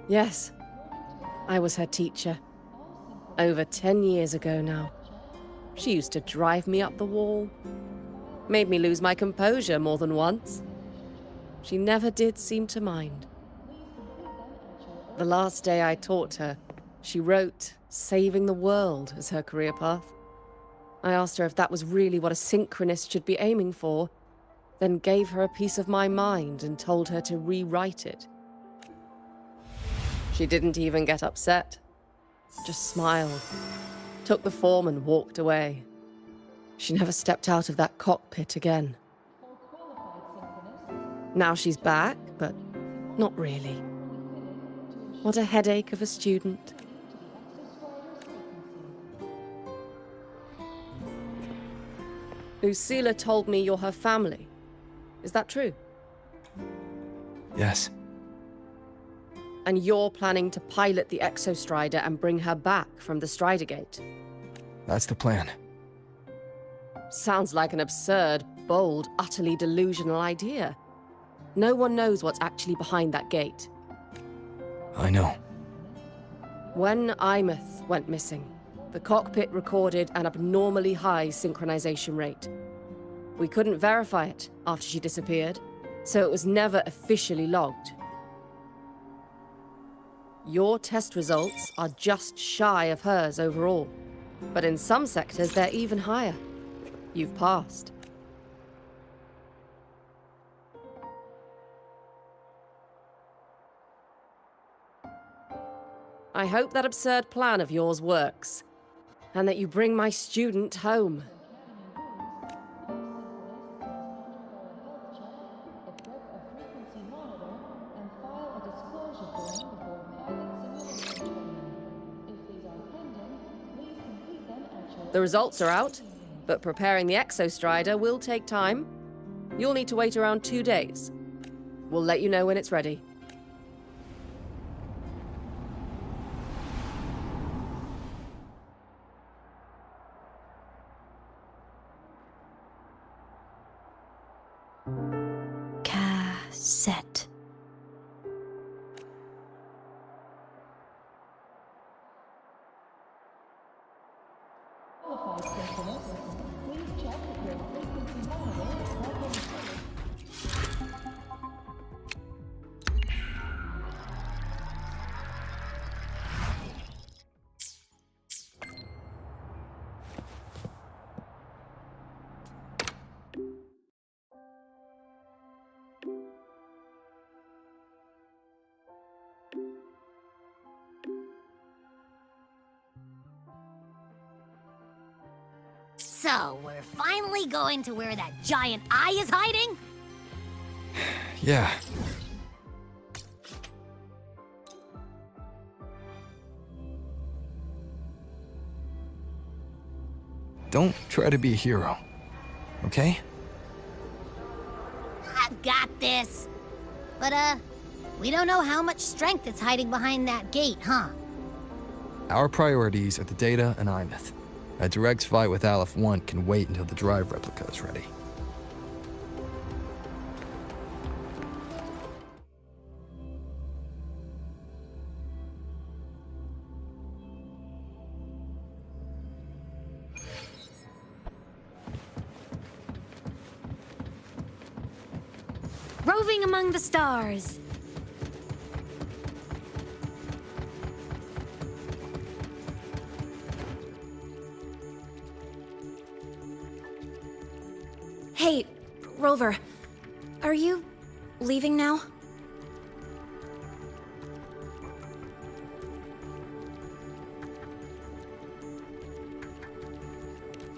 S2: Yes, I was her teacher. Over 10 years ago now. She used to drive me up the wall. Made me lose my composure more than once. She never did seem to mind. The last day I taught her, she wrote saving the world as her career path. I asked her if that was really what a synchronist should be aiming for, then gave her a piece of my mind and told her to rewrite it. She didn't even get upset, just smiled, took the form and walked away. She never stepped out of that cockpit again. Now she's back, but not really. What a headache of a student. Lucilla told me you're her family. Is that true?
S9: Yes.
S2: And you're planning to pilot the Exostrider and bring her back from the Strider Gate?
S9: That's the plan.
S2: Sounds like an absurd, bold, utterly delusional idea. No one knows what's actually behind that gate.
S9: I know.
S2: When Imeth went missing, the cockpit recorded an abnormally high synchronization rate. We couldn't verify it after she disappeared, so it was never officially logged. Your test results are just shy of hers overall, but in some sectors they're even higher. You've passed. I hope that absurd plan of yours works, and that you bring my student home. The results are out, but preparing the Exostrider will take time. You'll need to wait around 2 days. We'll let you know when it's ready.
S7: Cassette.
S16: So, we're finally going to where that giant eye is hiding?
S9: Yeah. Don't try to be a hero, okay?
S16: I've got this. But, we don't know how much strength is hiding behind that gate, huh?
S9: Our priorities are the data and Imeth. A direct fight with Aleph 1 can wait until the drive replica is ready.
S1: Roving among the stars.
S17: Hey, Rover. Are you leaving now?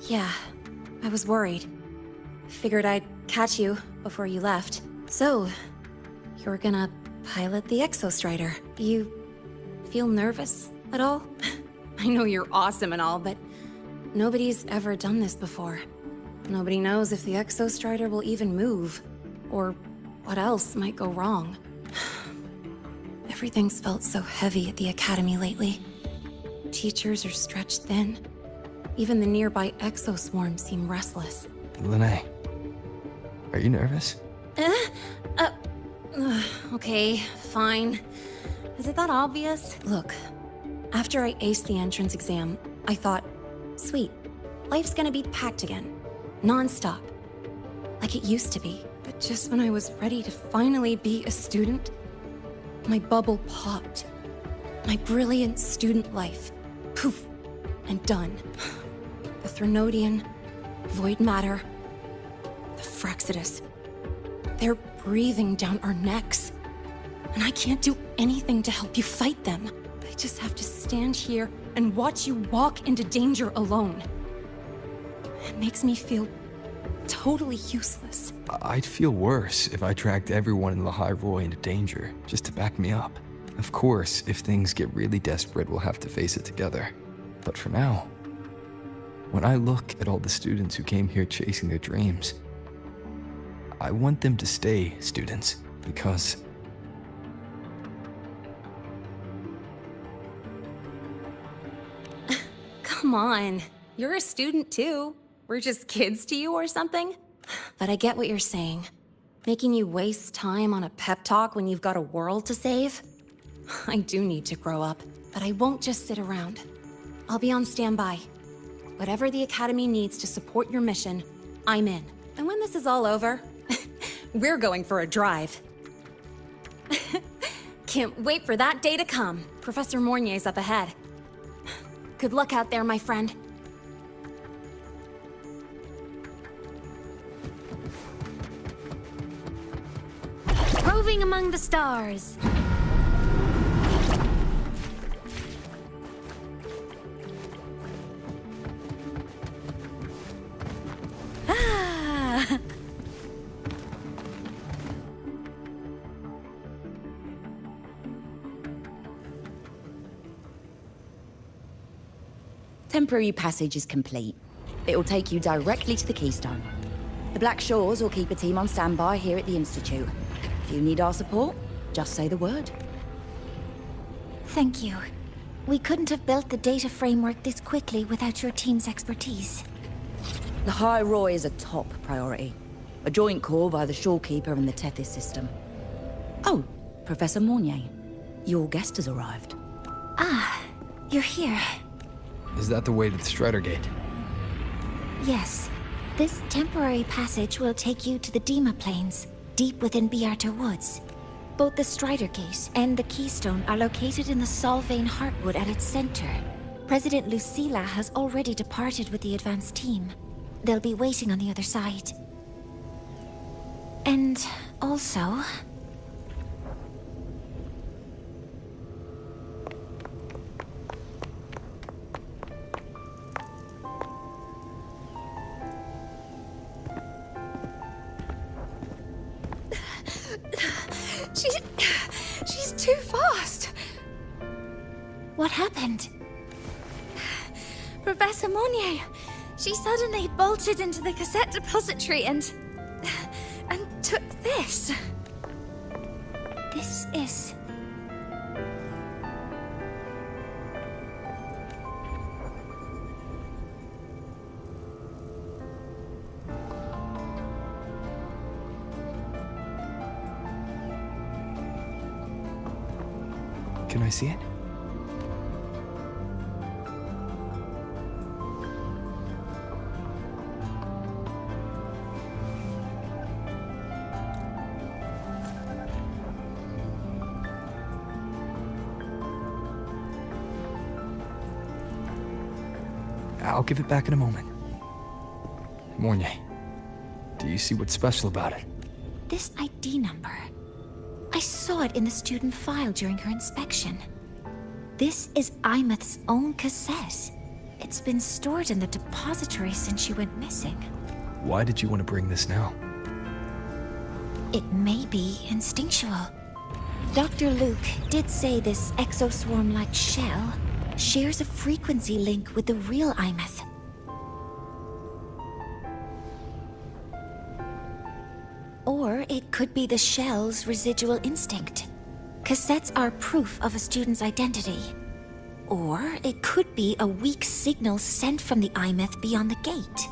S17: Yeah, I was worried. Figured I'd catch you before you left. So, you're gonna pilot the Exostrider. You feel nervous at all? I know you're awesome and all, but nobody's ever done this before. Nobody knows if the Exostrider will even move, or what else might go wrong. Everything's felt so heavy at the Academy lately. Teachers are stretched thin. Even the nearby exoswarms seem restless.
S9: Lene, are you nervous?
S17: Okay, fine. Is it that obvious? Look, after I aced the entrance exam, I thought, sweet, life's gonna be packed again. Non-stop. Like it used to be. But just when I was ready to finally be a student, my bubble popped. My brilliant student life. Poof. And done. The Threnodian, Void Matter, the Frexidus. They're breathing down our necks. And I can't do anything to help you fight them. I just have to stand here and watch you walk into danger alone. It makes me feel totally useless.
S9: I'd feel worse if I dragged everyone in the High Roy into danger, just to back me up. Of course, if things get really desperate, we'll have to face it together. But for now, when I look at all the students who came here chasing their dreams, I want them to stay students, because
S17: Come on, you're a student too. We're just kids to you or something? But I get what you're saying. Making you waste time on a pep talk when you've got a world to save? I do need to grow up, but I won't just sit around. I'll be on standby. Whatever the Academy needs to support your mission, I'm in. And when this is all over, we're going for a drive. Can't wait for that day to come. Professor Mornier's up ahead. Good luck out there, my friend.
S1: Roving among the stars.
S10: Ah!
S18: Temporary passage is complete. It'll take you directly to the Keystone. The Black Shores will keep a team on standby here at the Institute. If you need our support, just say the word.
S7: Thank you. We couldn't have built the data framework this quickly without your team's expertise.
S18: The High Roy is a top priority. A joint call by the Shorekeeper and the Tethys system. Oh, Professor Mornier, your guest has arrived.
S7: Ah, you're here.
S9: is that the way to the Strider Gate?
S7: Yes. This temporary passage will take you to the Dima Plains, deep within Biarta Woods. Both the Strider Gate and the Keystone are located in the Solvane Heartwood at its center. President Lucilla has already departed with the advance team. They'll be waiting on the other side. And also...
S17: What happened?
S8: Professor Monnier! She suddenly bolted into the cassette depository and took this.
S17: This is...
S9: Can I see it? I'll give it back in a moment. Mornier, do you see what's special about it?
S17: This ID number. I saw it in the student file during her inspection. This is Imeth's own cassette. It's been stored in the depository since she went missing.
S9: Why did you want to bring this now?
S17: It may be instinctual. Dr. Luke did say this exoswarm-like shell shares a frequency link with the real Imeth. Or it could be the shell's residual instinct. Cassettes are proof of a student's identity. Or it could be a weak signal sent from the Imeth beyond the gate.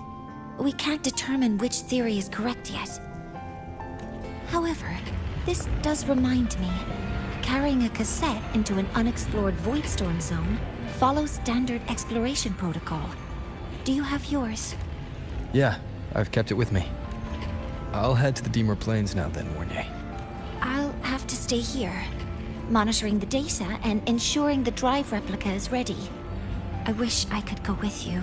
S17: We can't determine which theory is correct yet. However, this does remind me, carrying a cassette into an unexplored Voidstorm zone follows standard exploration protocol. Do you have yours?
S9: Yeah, I've kept it with me. I'll head to the Deemer Plains now then, Mornier.
S17: I'll have to stay here, monitoring the data and ensuring the drive replica is ready. I wish I could go with you.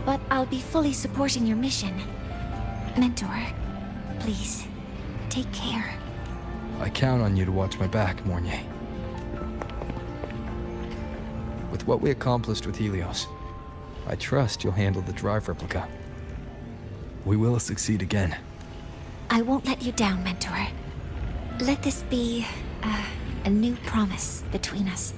S17: But I'll be fully supporting your mission. Mentor, please, take care.
S9: I count on you to watch my back, Mornier. With what we accomplished with Helios, I trust you'll handle the drive replica. We will succeed again.
S17: I won't let you down, Mentor. Let this be a new promise between us.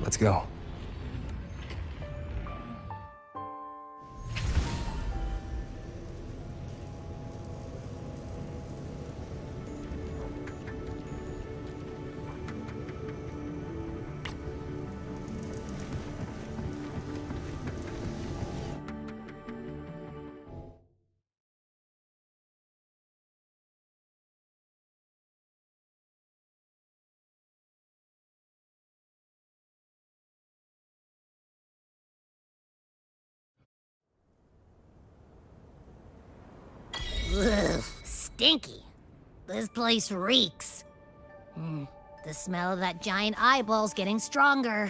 S9: Let's go.
S16: Ugh, stinky. This place reeks. The smell of that giant eyeball's getting stronger.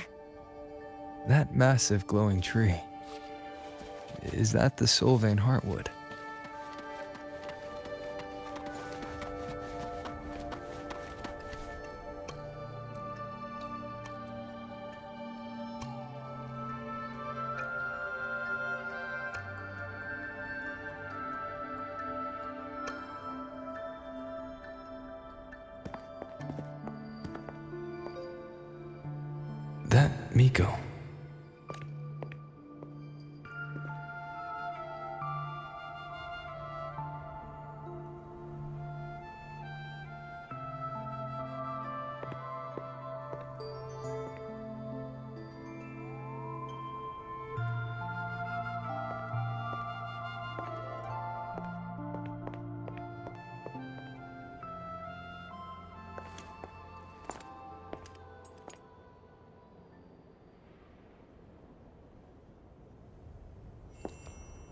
S9: That massive glowing tree. Is that the Sylvain Heartwood? That Miko.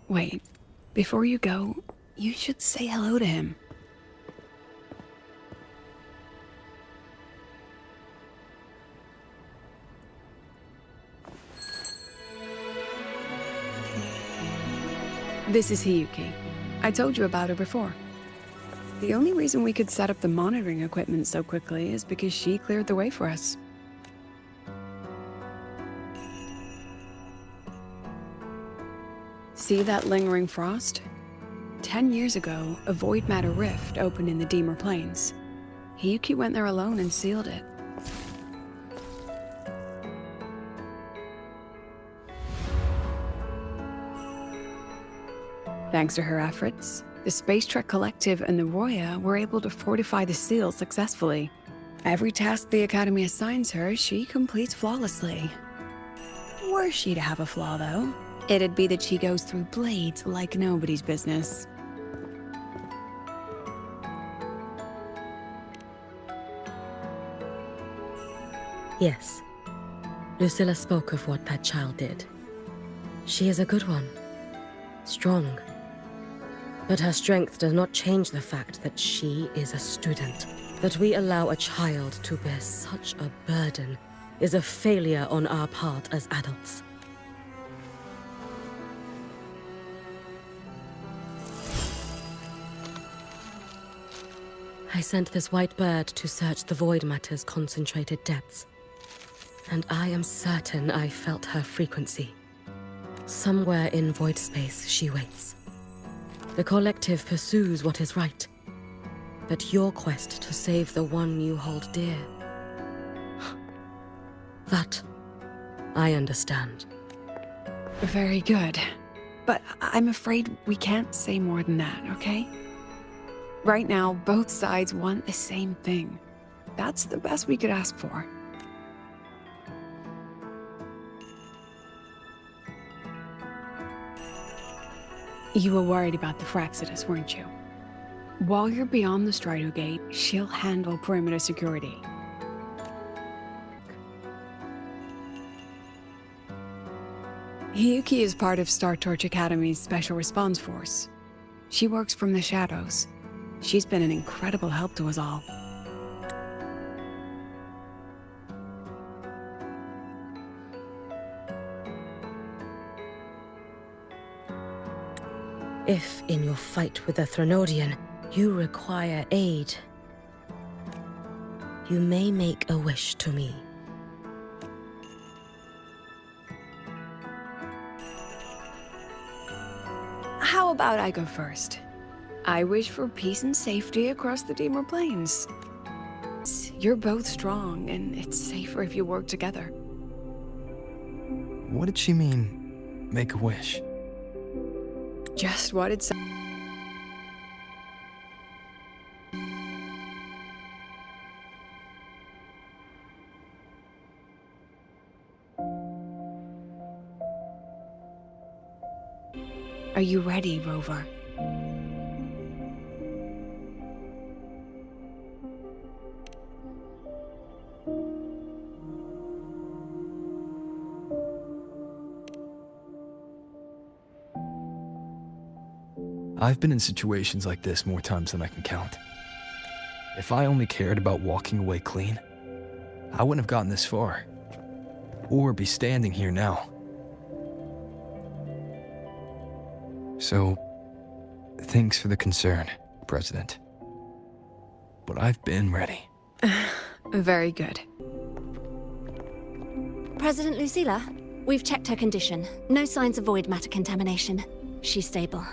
S3: Wait, before you go, you should say hello to him. This is Hiyuki. I told you about her before. The only reason we could set up the monitoring equipment so quickly is because she cleared the way for us. See that lingering frost? 10 years ago, a void matter rift opened in the Deemer Plains. Hiyuki went there alone and sealed it. Thanks to her efforts, the Space Trek Collective and the Roya were able to fortify the seal successfully. Every task the Academy assigns her, she completes flawlessly. Were she to have a flaw, though, it'd be that she goes through blades like nobody's business.
S2: Yes. Lucilla spoke of what that child did. She is a good one. Strong. But her strength does not change the fact that she is a student. That we allow a child to bear such a burden is a failure on our part as adults. I sent this white bird to search the void matter's concentrated depths. And I am certain I felt her frequency. Somewhere in void space, she waits. The Collective pursues what is right. But your quest to save the one you hold dear... that, I understand.
S3: Very good. But I'm afraid we can't say more than that, okay? Right now, both sides want the same thing. That's the best we could ask for. You were worried about the Fraxidus, weren't you? While you're beyond the Strider Gate, she'll handle perimeter security. Hiyuki is part of Star Torch Academy's Special Response Force. She works from the shadows. She's been an incredible help to us all.
S2: If, in your fight with the Threnodian, you require aid, you may make a wish to me.
S3: How about I go first? I wish for peace and safety across the Deemer Plains. You're both strong, and it's safer if you work together.
S9: What did she mean, make a wish?
S3: Just what it said. Are you ready, Rover?
S9: I've been in situations like this more times than I can count. If I only cared about walking away clean, I wouldn't have gotten this far. Or be standing here now. So, thanks for the concern, President. But I've been ready.
S3: Very good.
S19: President Lucilla, we've checked her condition. No signs of void matter contamination. She's stable.